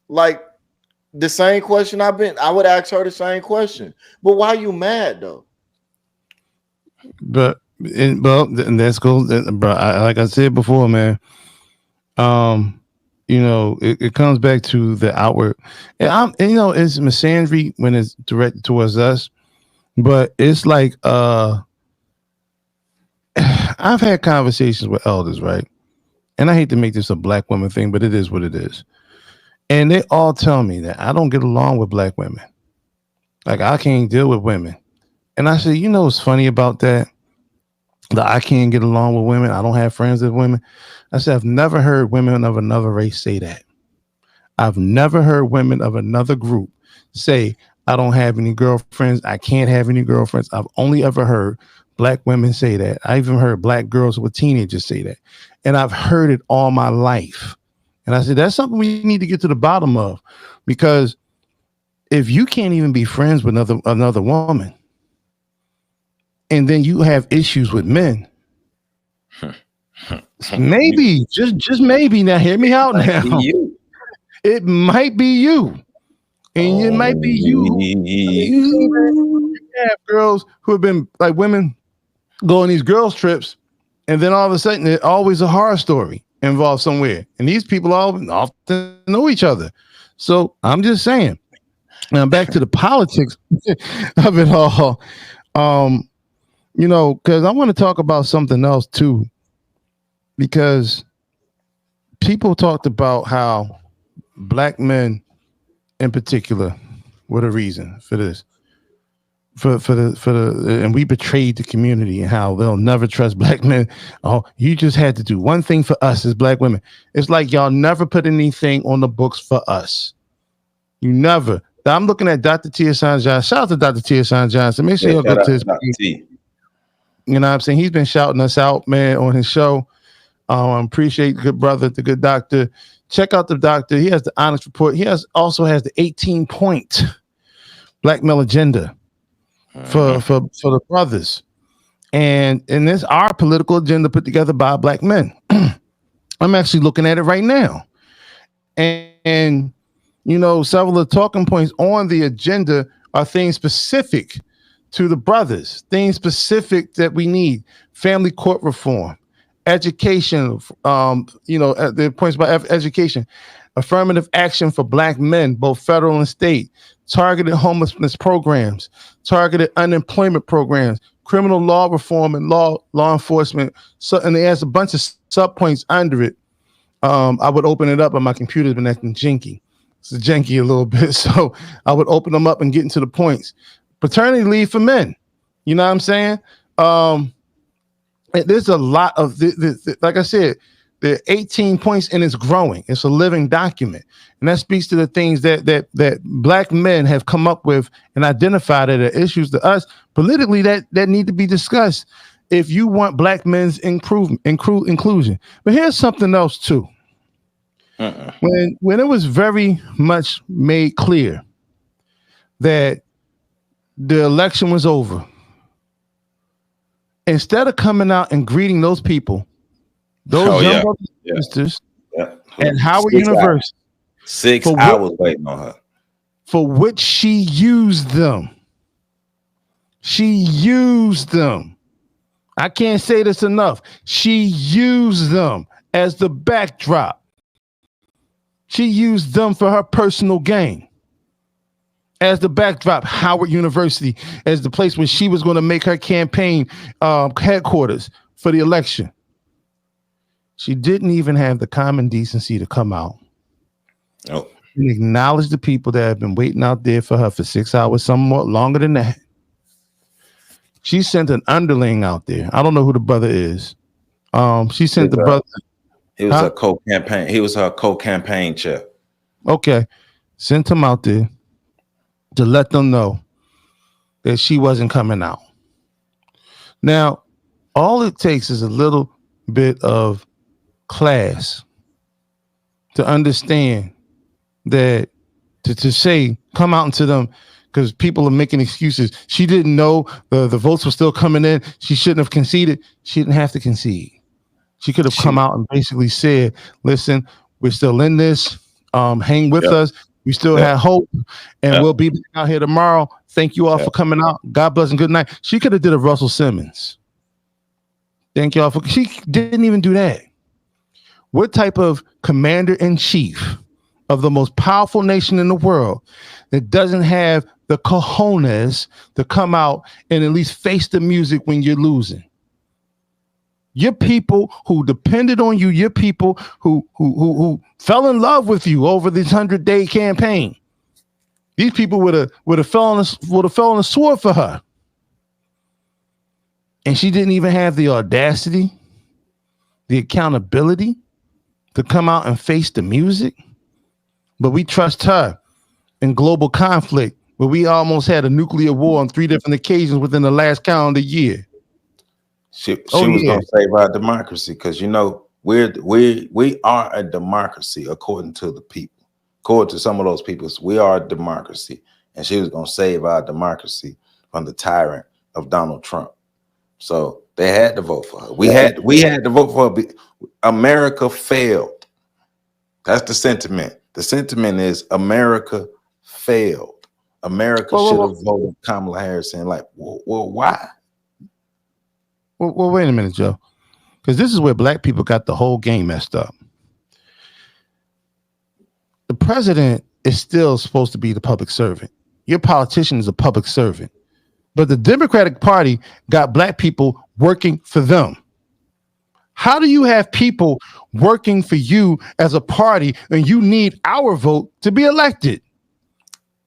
like the same question I would ask her the same question. But why are you mad though? And that's cool, bro. Like I said before, man. It comes back to the outward, and it's misandry when it's directed towards us, but it's like I've had conversations with elders, right? And I hate to make this a black woman thing, but it is what it is. And they all tell me that I don't get along with black women. Like I can't deal with women. And I say, what's funny about that? That I can't get along with women. I don't have friends with women. I said, I've never heard women of another race say that. I've never heard women of another group say, I don't have any girlfriends. I can't have any girlfriends. I've only ever heard black women say that. I even heard black girls with teenagers say that. And I've heard it all my life. And I said, that's something we need to get to the bottom of, because if you can't even be friends with another woman, and then you have issues with men, maybe, just maybe, now hear me out now. It might be you. And it might be you. You have girls who have been like women go on these girls trips, and then all of a sudden there's always a horror story involved somewhere. And these people often know each other. So I'm just saying. Now back to the politics of it all. Because I want to talk about something else too. Because people talked about how black men in particular were the reason for this. And we betrayed the community, and how they'll never trust black men. Oh, you just had to do one thing for us as black women. It's like y'all never put anything on the books for us. You never. I'm looking at Dr. Tia Johnson. Shout out to Dr. Tia Johnson. Make sure y'all go to his page. You know what I'm saying? He's been shouting us out, man, on his show. Appreciate the good brother, the good doctor. Check out the doctor. He has the honest report. He also has the 18-point black male agenda for the brothers. And this our political agenda put together by black men. I'm actually looking at it right now. And several of the talking points on the agenda are things specific to the brothers, things specific that we need: family court reform, education, the points about education, affirmative action for black men, both federal and state, targeted homelessness programs, targeted unemployment programs, criminal law reform and law enforcement. So, and it has a bunch of subpoints under it. I would open it up, but my computer's been acting janky. It's janky a little bit, so I would open them up and get into the points. Paternity leave for men. You know what I'm saying? There's a lot of, like I said, there are 18 points, and it's growing. It's a living document. And that speaks to the things that black men have come up with and identified that are issues to us politically that need to be discussed if you want black men's inclusion. But here's something else too. When it was very much made clear that the election was over, instead of coming out and greeting those people, those young brothers and sisters at Howard University, 6 hours waiting on her, for which she used them. She used them. I can't say this enough. She used them as the backdrop. She used them for her personal gain. As the backdrop, Howard University as the place where she was going to make her campaign headquarters for the election. She didn't even have the common decency to come out and acknowledge the people that have been waiting out there for her for 6 hours, some more longer than that. She sent an underling out there. I don't know who the brother is. She sent the brother. He was her co-campaign. He was her co-campaign chair. Okay, sent him out there to let them know that she wasn't coming out. Now, all it takes is a little bit of class to understand that to say come out into them because people are making excuses. She didn't know the votes were still coming in. She shouldn't have conceded. She didn't have to concede. She could have come out and basically said, listen, we're still in this. Hang with us. We still have hope, and we'll be back out here tomorrow. Thank you all for coming out. God bless and good night. She could have did a Russell Simmons. Thank y'all for. She didn't even do that. What type of commander-in-chief of the most powerful nation in the world that doesn't have the cojones to come out and at least face the music when you're losing? Your people who depended on you, your people who fell in love with you over this 100-day campaign. These people would have fell on the sword for her. And she didn't even have the audacity, the accountability to come out and face the music. But we trust her in global conflict, where we almost had a nuclear war on 3 different occasions within the last calendar year. She was going to save our democracy because, you know, we are a democracy according to the people. According to some of those people, we are a democracy. And she was going to save our democracy from the tyrant of Donald Trump. So they had to vote for her. We had to vote for her. America failed. That's the sentiment. The sentiment is America failed. America should have voted Kamala Harris and like, well, why? Well, wait a minute, Joe, because this is where black people got the whole game messed up. The president is still supposed to be the public servant. Your politician is a public servant. But the Democratic Party got black people working for them. How do you have people working for you as a party and you need our vote to be elected?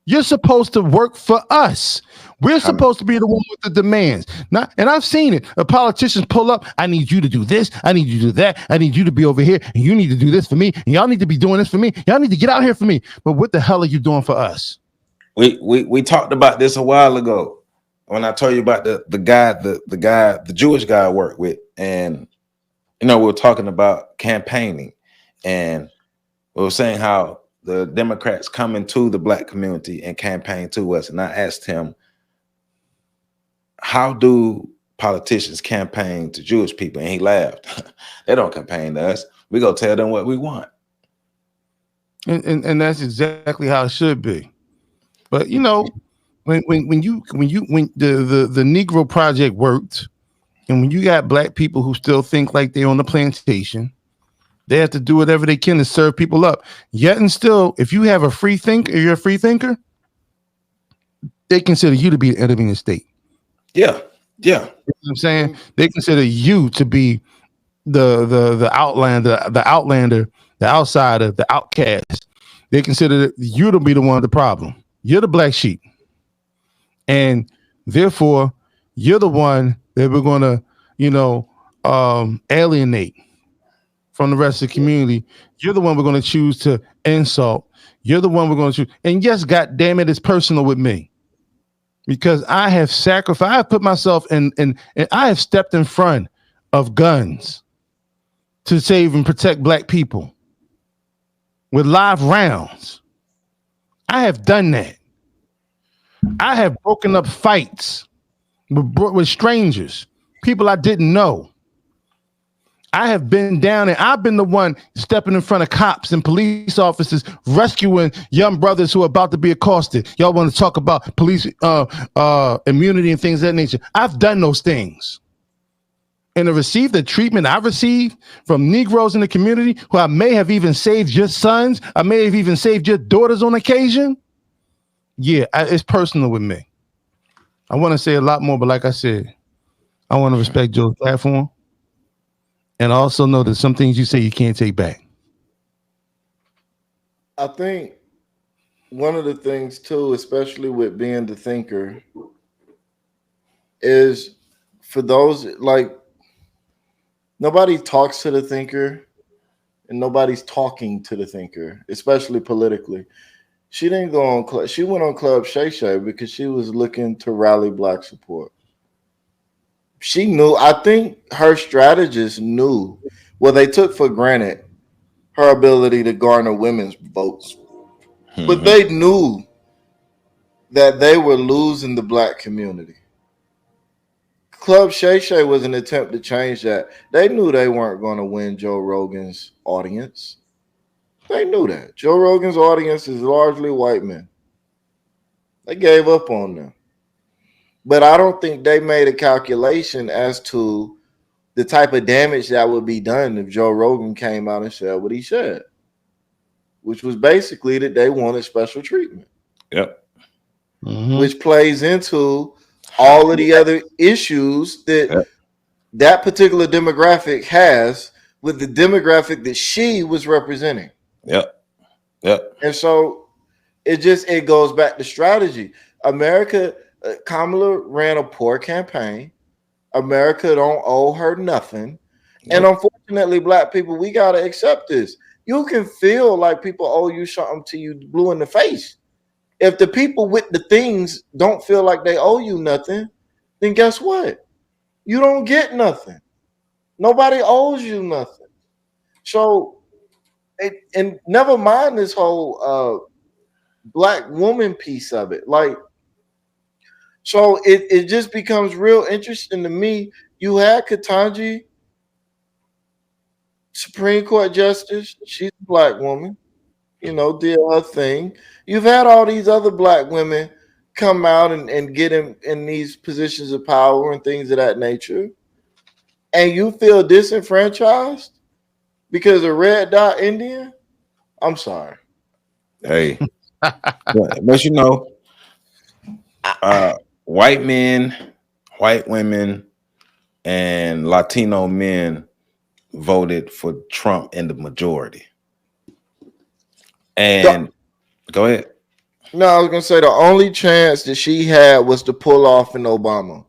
You're supposed to work for us. We're supposed to be the one with the demands. And I've seen it. The politicians pull up. I need you to do this. I need you to do that. I need you to be over here. And you need to do this for me. And y'all need to be doing this for me. Y'all need to get out here for me. But what the hell are you doing for us? We talked about this a while ago when I told you about the Jewish guy I worked with. And, you know, we were talking about campaigning. And we were saying how the Democrats come into the black community and campaign to us. And I asked him, how do politicians campaign to Jewish people? And he laughed. They don't campaign to us. We go tell them what we want. And that's exactly how it should be. But you know, when the Negro Project worked, and when you got black people who still think like they're on the plantation, they have to do whatever they can to serve people up. Yet and still, if you have a free thinker, you're a free thinker, they consider you to be the enemy of the state. Yeah. You know what I'm saying? They consider you to be the outlander, the outsider, the outcast. They consider you to be the one of the problem. You're the black sheep. And therefore, you're the one that we're going to, alienate from the rest of the community. You're the one we're going to choose to insult. You're the one we're going to choose. And yes, God damn it, it's personal with me. Because I have sacrificed, I have put myself in, and I have stepped in front of guns to save and protect black people with live rounds. I have done that. I have broken up fights with strangers, people I didn't know. I have been down and I've been the one stepping in front of cops and police officers, rescuing young brothers who are about to be accosted. Y'all want to talk about police immunity and things of that nature. I've done those things. And to receive the treatment I received from Negroes in the community, who I may have even saved your sons, I may have even saved your daughters on occasion. Yeah, it's personal with me. I want to say a lot more, but like I said, I want to respect Joe's platform. And also know that some things you say you can't take back. I think one of the things too, especially with being the thinker, is for those like nobody talks to the thinker. and nobody's talking to the thinker, especially politically. She didn't go on. She went on Club Shay Shay because she was looking to rally black support. She knew. I think her strategists knew. Well, they took for granted her ability to garner women's votes, but they knew that they were losing the black community. Club Shay Shay was an attempt to change that. They knew they weren't going to win Joe Rogan's audience. They knew that. Joe Rogan's audience is largely white men. They gave up on them. But I don't think they made a calculation as to the type of damage that would be done if Joe Rogan came out and said what he said, which was basically that they wanted special treatment. Yep. Which plays into all of the other issues that that particular demographic has with the demographic that she was representing. Yep. And so it goes back to strategy. America, Kamala ran a poor campaign. America don't owe her nothing. And unfortunately, black people, we got to accept this. You can feel like people owe you something till you blue in the face. If the people with the things don't feel like they owe you nothing, then guess what? You don't get nothing. Nobody owes you nothing. So, and never mind this whole black woman piece of it. Like, so it just becomes real interesting to me. You had Ketanji, Supreme Court Justice. She's a black woman. You know, did her thing. You've had all these other black women come out and get in these positions of power and things of that nature. And you feel disenfranchised because of Red Dot Indian? I'm sorry. Hey. but you know, white men, white women, and Latino men voted for Trump in the majority. And go ahead. No, I was gonna say the only chance that she had was to pull off in Obama,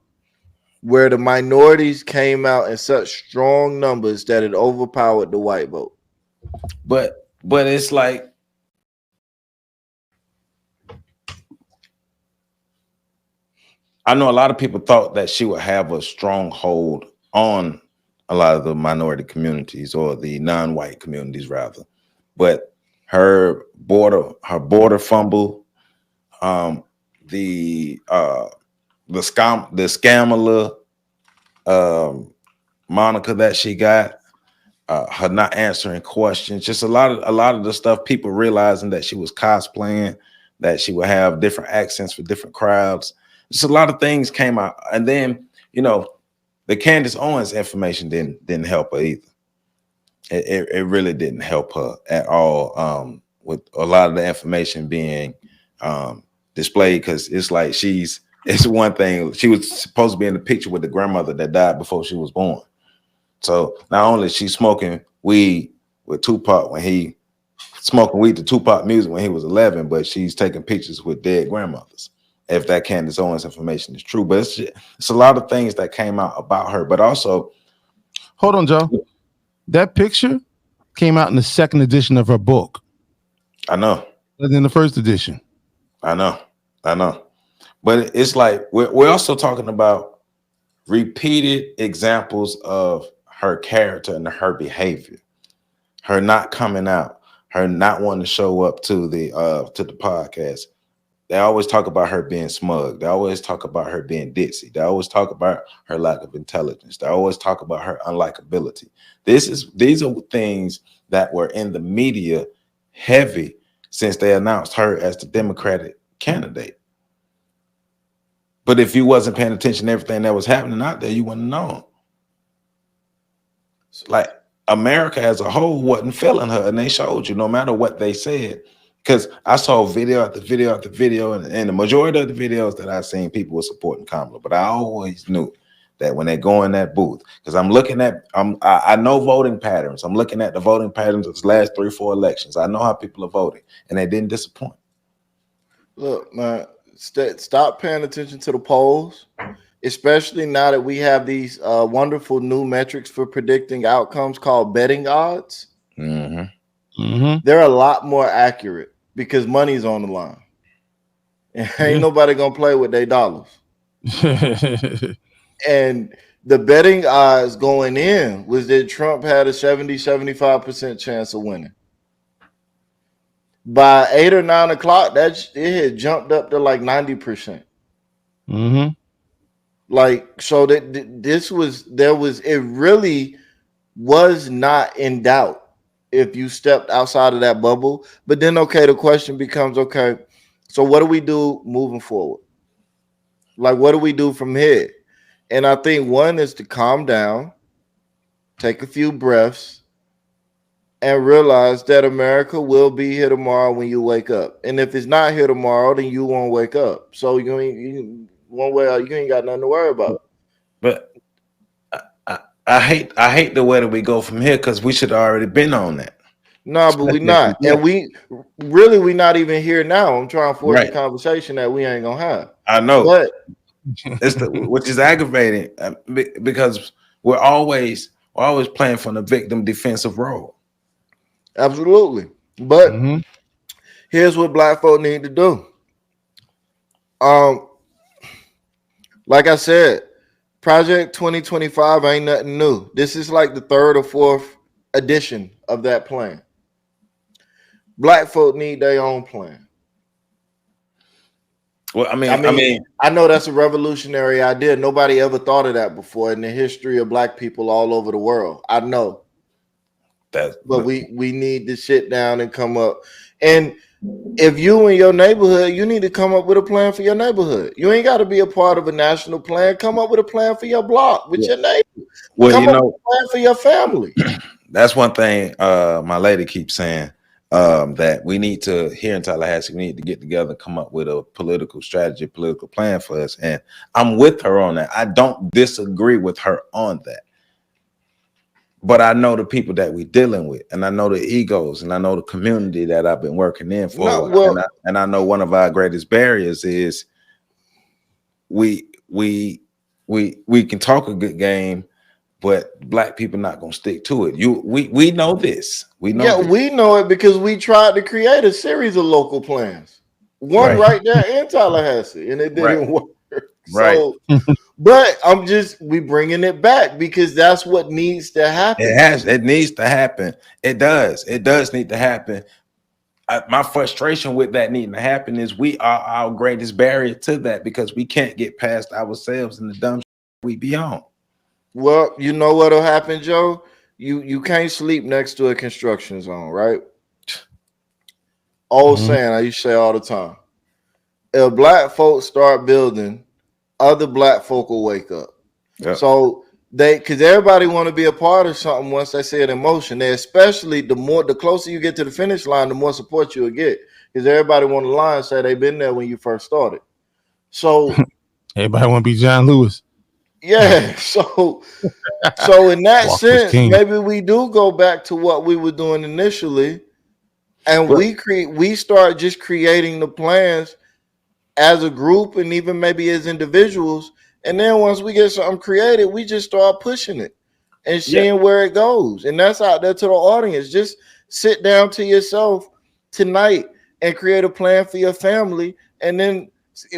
where the minorities came out in such strong numbers that it overpowered the white vote. But it's like I know a lot of people thought that she would have a strong hold on a lot of the minority communities or the non-white communities rather, but her border fumble, the scammer moniker that she got, her not answering questions, just a lot of the stuff, people realizing that she was cosplaying, that she would have different accents for different crowds. Just a lot of things came out, and then you know the Candace Owens information didn't help her either. It really didn't help her at all, with a lot of the information being displayed, because it's like it's one thing, she was supposed to be in the picture with the grandmother that died before she was born. So not only is she smoking weed with Tupac when he smoking weed to Tupac music when he was 11, but she's taking pictures with dead grandmothers. If that Candace Owens information is true, but it's a lot of things that came out about her. But also, hold on, Joe. That picture came out in the second edition of her book. I know. In the first edition. I know. But it's like we're also talking about repeated examples of her character and her behavior, her not coming out, her not wanting to show up to the podcast. They always talk about her being smug. They always talk about her being ditzy. They always talk about her lack of intelligence. They always talk about her unlikability. These are things that were in the media heavy since they announced her as the Democratic candidate. But if you wasn't paying attention to everything that was happening out there, you wouldn't know. Like America as a whole wasn't feeling her, and they showed you no matter what they said. Because I saw video after video after video, and the majority of the videos that I seen, people were supporting Kamala. But I always knew that when they go in that booth, because I know voting patterns. I'm looking at the voting patterns of the last 3-4 elections. I know how people are voting, and they didn't disappoint. Look, man, stop paying attention to the polls, especially now that we have these wonderful new metrics for predicting outcomes called betting odds. They're a lot more accurate because money's on the line. Ain't nobody gonna play with their dollars. And the betting odds going in was that Trump had a 70-75% chance of winning. By 8 or 9 o'clock, it had jumped up to like 90%. Like, so that it really was not in doubt if you stepped outside of that bubble. But then, okay, the question becomes, okay, so what do we do moving forward? Like, what do we do from here? And I think one is to calm down, take a few breaths, and realize that America will be here tomorrow when you wake up. And if it's not here tomorrow, then you won't wake up. So you ain't got nothing to worry about. But I hate the way that we go from here because we should have already been on that. No, but we're not. And we're not even here now. I'm trying to force a conversation that we ain't gonna have. I know. But which is aggravating because we're always playing from the victim defensive role. Absolutely. But here's what Black folk need to do. Like I said, Project 2025 ain't nothing new. This is like the 3rd or 4th edition of that plan. Black folk need their own plan. Well, I mean, I know that's a revolutionary idea. Nobody ever thought of that before in the history of Black people all over the world. I know. But we need to sit down and come up. And if you in your neighborhood, you need to come up with a plan for your neighborhood. You ain't got to be a part of a national plan. Come up with a plan for your block with your neighbor. Well, come up with a plan for your family. That's one thing my lady keeps saying, that we need to, here in Tallahassee, we need to get together and come up with a political strategy, political plan for us. And I'm with her on that. I don't disagree with her on that. But I know the people that we're dealing with, and I know the egos, and I know the community that I've been working in for a while. And I know one of our greatest barriers is we can talk a good game, but Black people not gonna stick to it. We know this. We know we know it because we tried to create a series of local plans. One right there in Tallahassee, and it didn't work. So but we bringing it back because that's what needs to happen. It needs to happen. It does need to happen. My frustration with that needing to happen is we are our greatest barrier to that because we can't get past ourselves and the dumb we be on. Well, you know what'll happen, Joe? You can't sleep next to a construction zone, right? Old saying I used to say all the time. If Black folks start building, other Black folk will wake up. Yep. So because everybody want to be a part of something once they see it in motion. They especially the closer you get to the finish line, the more support you will get. Because everybody on the line say they've been there when you first started. So everybody want to be John Lewis. Yeah. So in that sense, maybe we do go back to what we were doing initially, and we start just creating the plans as a group and even maybe as individuals. And then once we get something created, we just start pushing it and seeing where it goes. And that's out there to the audience. Just sit down to yourself tonight and create a plan for your family, and then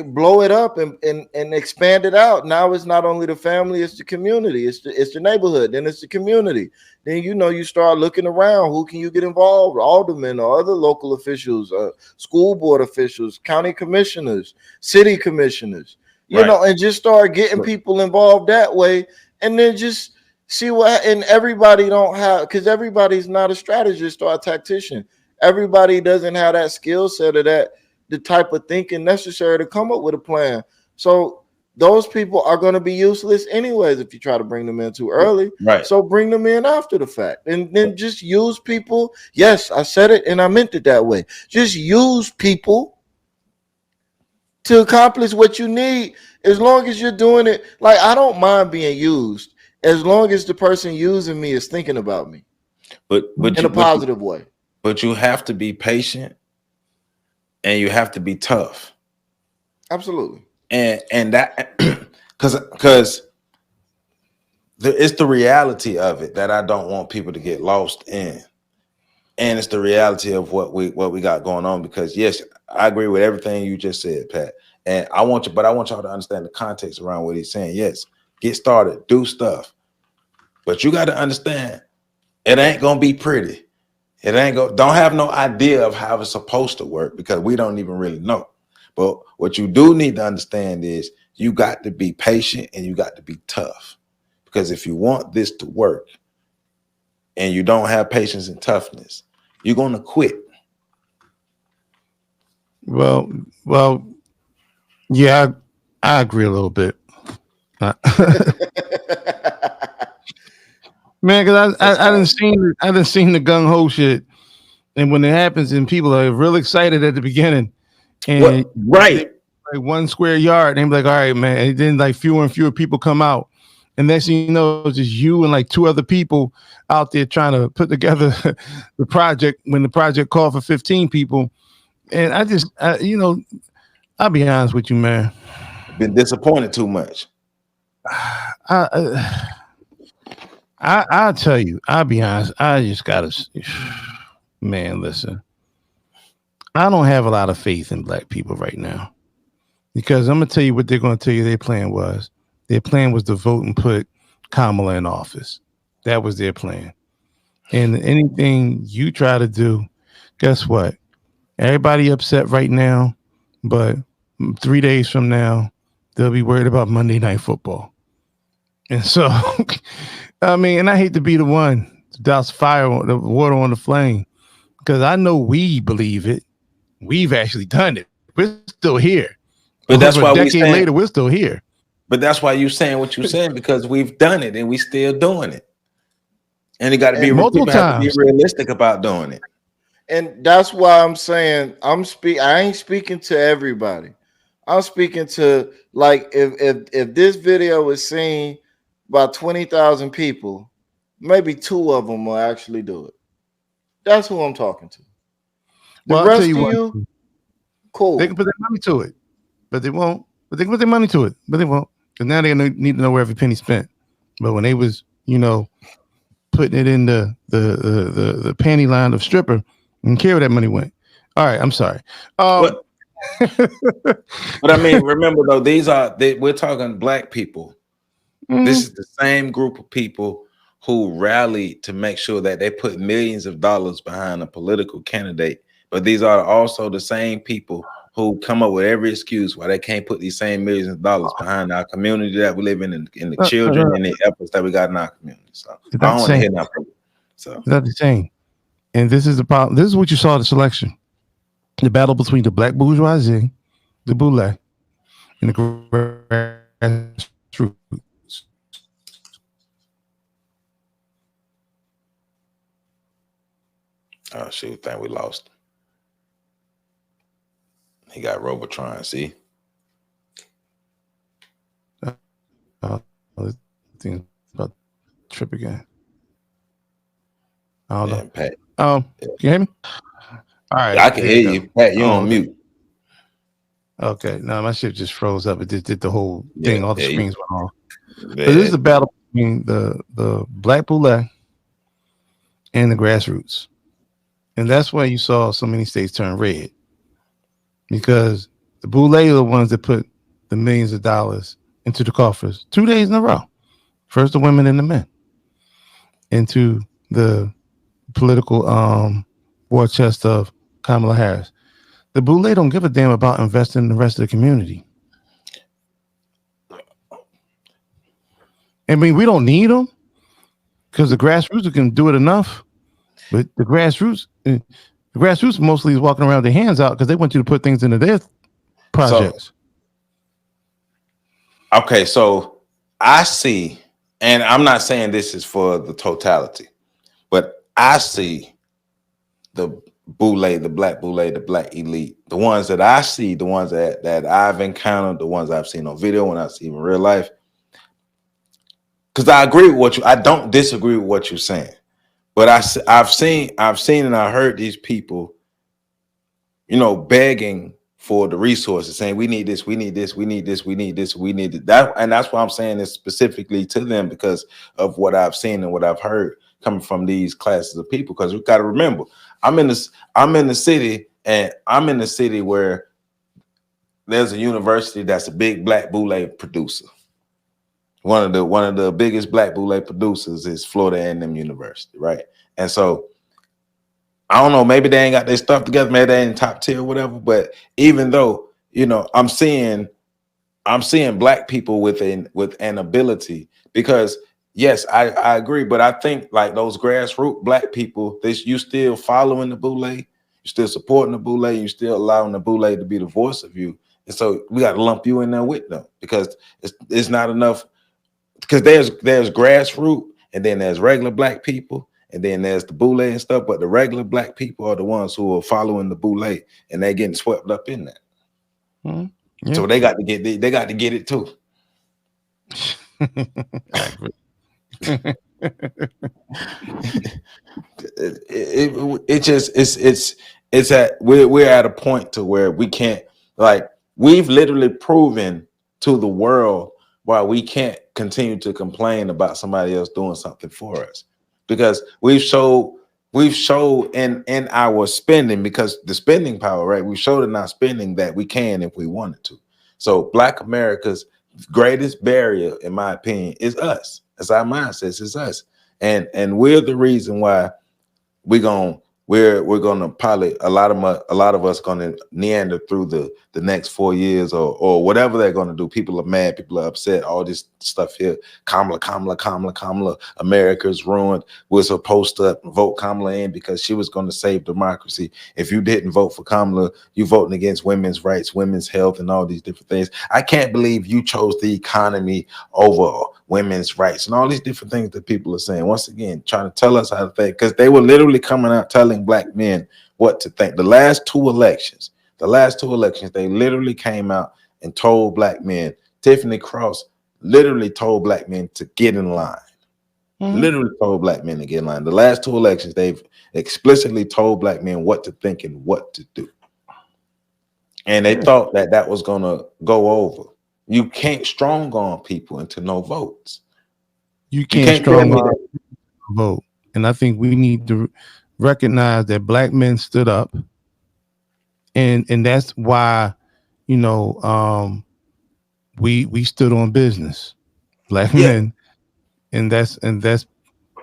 blow it up and expand it out. Now it's not only the family, it's the community, it's the neighborhood, then it's the community. Then you start looking around. Who can you get involved? Aldermen or other local officials, school board officials, county commissioners, city commissioners. You know, and just start getting people involved that way, and then just see what. And everybody don't have, because everybody's not a strategist or a tactician. Everybody doesn't have that skill set or the type of thinking necessary to come up with a plan. So those people are going to be useless anyways if you try to bring them in too early. Right. So bring them in after the fact, and then just use people. Yes, I said it and I meant it that way. Just use people to accomplish what you need, as long as you're doing it. Like, I don't mind being used as long as the person using me is thinking about me, but in a positive way. But you have to be patient and you have to be tough. Absolutely. And that because it's the reality of it that I don't want people to get lost in. and it's the reality of what we got going on. Because yes, I agree with everything you just said, Pat. And I want y'all to understand the context around what he's saying. Yes, get started, do stuff, but you got to understand it ain't gonna be pretty. It ain't don't have no idea of how it's supposed to work because we don't even really know. But what you do need to understand is you got to be patient and you got to be tough. Because if you want this to work and you don't have patience and toughness, you're gonna quit. Well, yeah, I agree a little bit. Man, because I didn't seen the gung ho shit, and when it happens, and people are real excited at the beginning, and right, like 1 square yard, and they're like, all right, man, and then like fewer and fewer people come out, and next thing you know, it's just you and like 2 other people out there trying to put together the project when the project called for 15 people, and I'll be honest with you, man, been disappointed too much. I'll tell you, I'll be honest. I just gotta, man, listen. I don't have a lot of faith in black people right now because I'm gonna tell you what they're gonna tell you their plan was. Their plan was to vote and put Kamala in office. That was their plan. And anything you try to do, guess what? Everybody upset right now, but 3 days from now, they'll be worried about Monday Night Football. And so, I mean, and I hate to be the one to douse the water on the flame, because I know we believe it. We've actually done it. We're still here. But that's why a decade later, we're still here. But that's why you're saying what you're saying, because we've done it and we still doing it. And you got to be multiple times. Have to be realistic about doing it. And that's why I'm saying I ain't speaking to everybody. I'm speaking to, like, if this video is seen by 20,000 people, maybe 2 of them will actually do it. That's who I'm talking to. The rest of you, cool. They can put their money to it, but they won't. But they can put their money to it, but they won't. Because now they need to know where every penny spent. But when they was, putting it in the panty line of stripper, and care where that money went. All right, I'm sorry. But I mean, remember though, we're talking black people. Mm-hmm. This is the same group of people who rallied to make sure that they put millions of dollars behind a political candidate. But these are also the same people who come up with every excuse why they can't put these same millions of dollars behind our community that we live in the children and the efforts that we got in our community. So I don't want to hear nothing. So that's the same. And this is the problem. This is what you saw the selection. The battle between the black bourgeoisie, the boule, and the grassroots. Oh, shoot, think we lost. He got Robotron, see? This thing's about to trip again. I don't know. Pat. Can you hear me? All right. I can hear you. Pat, you're on mute. Okay. No, my shit just froze up. It just did the whole thing. All the screens went off. So this is the battle between the black boule and the grassroots. And that's why you saw so many states turn red. Because the boule are the ones that put the millions of dollars into the coffers 2 days in a row. First the women and the men. Into the political war chest of Kamala Harris. The boule don't give a damn about investing in the rest of the community. I mean, we don't need them because the grassroots can do it enough. But the grassroots mostly is walking around with their hands out because they want you to put things into their projects. So I see, and I'm not saying this is for the totality, but I see the boule, the black boule, the black elite, the ones that I see, the ones that I've encountered, the ones I've seen on video, when I see in real life. Because I agree with I don't disagree with what you're saying. But I've seen and I heard these people, begging for the resources, saying we need this, we need this, we need this, we need this, we need that. And that's why I'm saying this specifically to them, because of what I've seen and what I've heard coming from these classes of people. Because we've got to remember, I'm in the city, and I'm in the city where there's a university that's a big black boule producer. One of the biggest black boule producers is Florida A&M University, right? And so I don't know, maybe they ain't got their stuff together, maybe they ain't top tier or whatever. But even though, I'm seeing black people with an ability, because yes, I agree, but I think like those grassroots black people, you still following the boule, you still supporting the boule, you still allowing the boule to be the voice of you. And so we got to lump you in there with them, because it's not enough. Because there's grassroots, and then there's regular black people, and then there's the boule and stuff. But the regular black people are the ones who are following the boule, and they're getting swept up in that. Yeah. So they got to get it too. It's at we're at a point to where we can't, like, we've literally proven to the world why we can't continue to complain about somebody else doing something for us, because we've showed in our spending, because the spending power, right? We showed in our spending that we can if we wanted to. So Black America's greatest barrier, in my opinion, is us. It's our mindsets, it's us. And we're the reason why we're gonna probably a lot of us gonna meander through the next 4 years or whatever they're gonna do. People are mad, people are upset, all this stuff here. Kamala, America's ruined. We're supposed to vote Kamala in because she was gonna save democracy. If you didn't vote for Kamala, you voting against women's rights, women's health, and all these different things. I can't believe you chose the economy over women's rights and all these different things that people are saying. Once again, trying to tell us how to think, because they were literally coming out telling black men what to think. The last two elections, they literally came out and told black men. Tiffany Cross literally told black men to get in line. Literally told black men to get in line. The last two elections, they've explicitly told black men what to think and what to do. And they thought that was going to go over. You can't strong arm people into no votes. You can't strong arm vote. And I think we need to recognize that black men stood up. And that's why, we stood on business, black men. And that's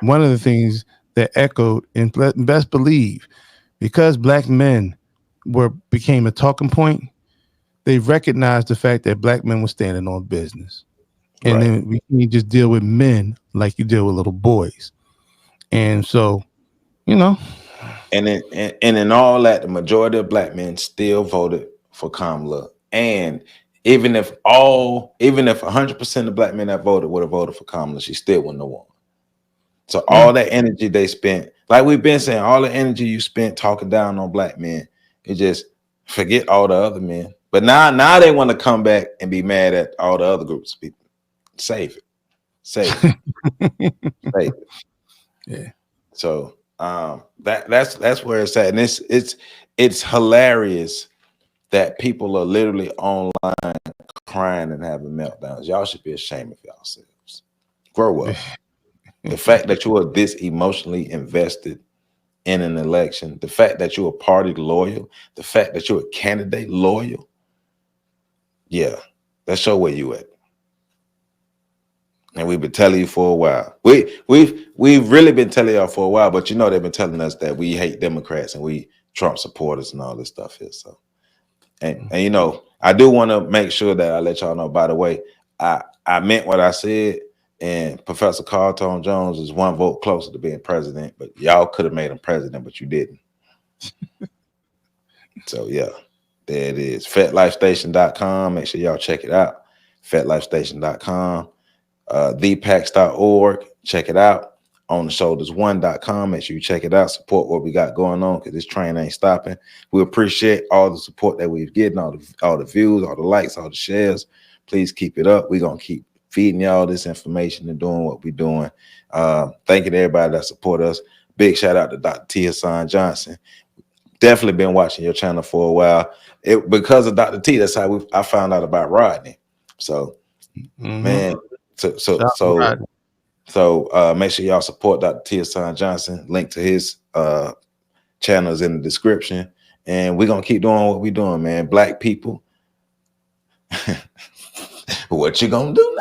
one of the things that echoed, and best believe, because black men became a talking point, they recognized the fact that black men were standing on business. And then we can just deal with men like you deal with little boys. And so, and in all that, the majority of black men still voted for Kamala. And even if 100% of black men that voted would have voted for Kamala, she still wouldn't have won. So all that energy they spent, like we've been saying, all the energy you spent talking down on black men, you just forget all the other men. But now they want to come back and be mad at all the other groups of people. Save it. Save it. Yeah. So that's where it's at. And it's hilarious that people are literally online crying and having meltdowns. Y'all should be ashamed of yourselves. Grow up. The fact that you are this emotionally invested in an election, the fact that you're party loyal, the fact that you're a candidate loyal, yeah, let's show where you at. And we've been telling you for a while. We've really been telling y'all for a while, but they've been telling us that we hate Democrats and we Trump supporters and all this stuff here. So, and I do want to make sure that I let y'all know, by the way, I meant what I said, and Professor Carl Tone Jones is one vote closer to being president, but y'all could have made him president, but you didn't. So yeah, there it is. FetLifeStation.com. Make sure y'all check it out. FetLifeStation.com. ThePax.org. Check it out. OnTheShoulders1.com. Make sure you check it out. Support what we got going on, because this train ain't stopping. We appreciate all the support that we've getting, all the views, all the likes, all the shares. Please keep it up. We're gonna keep feeding y'all this information and doing what we're doing. Thank you to everybody that support us. Big shout out to Dr. T. Hassan Johnson. Definitely been watching your channel for a while. Because of Dr. T, that's how I found out about Rodney. So, man, so make sure y'all support Dr. T. Hassan Johnson. Link to his channel is in the description. And we're gonna keep doing what we're doing, man. Black people. What you gonna do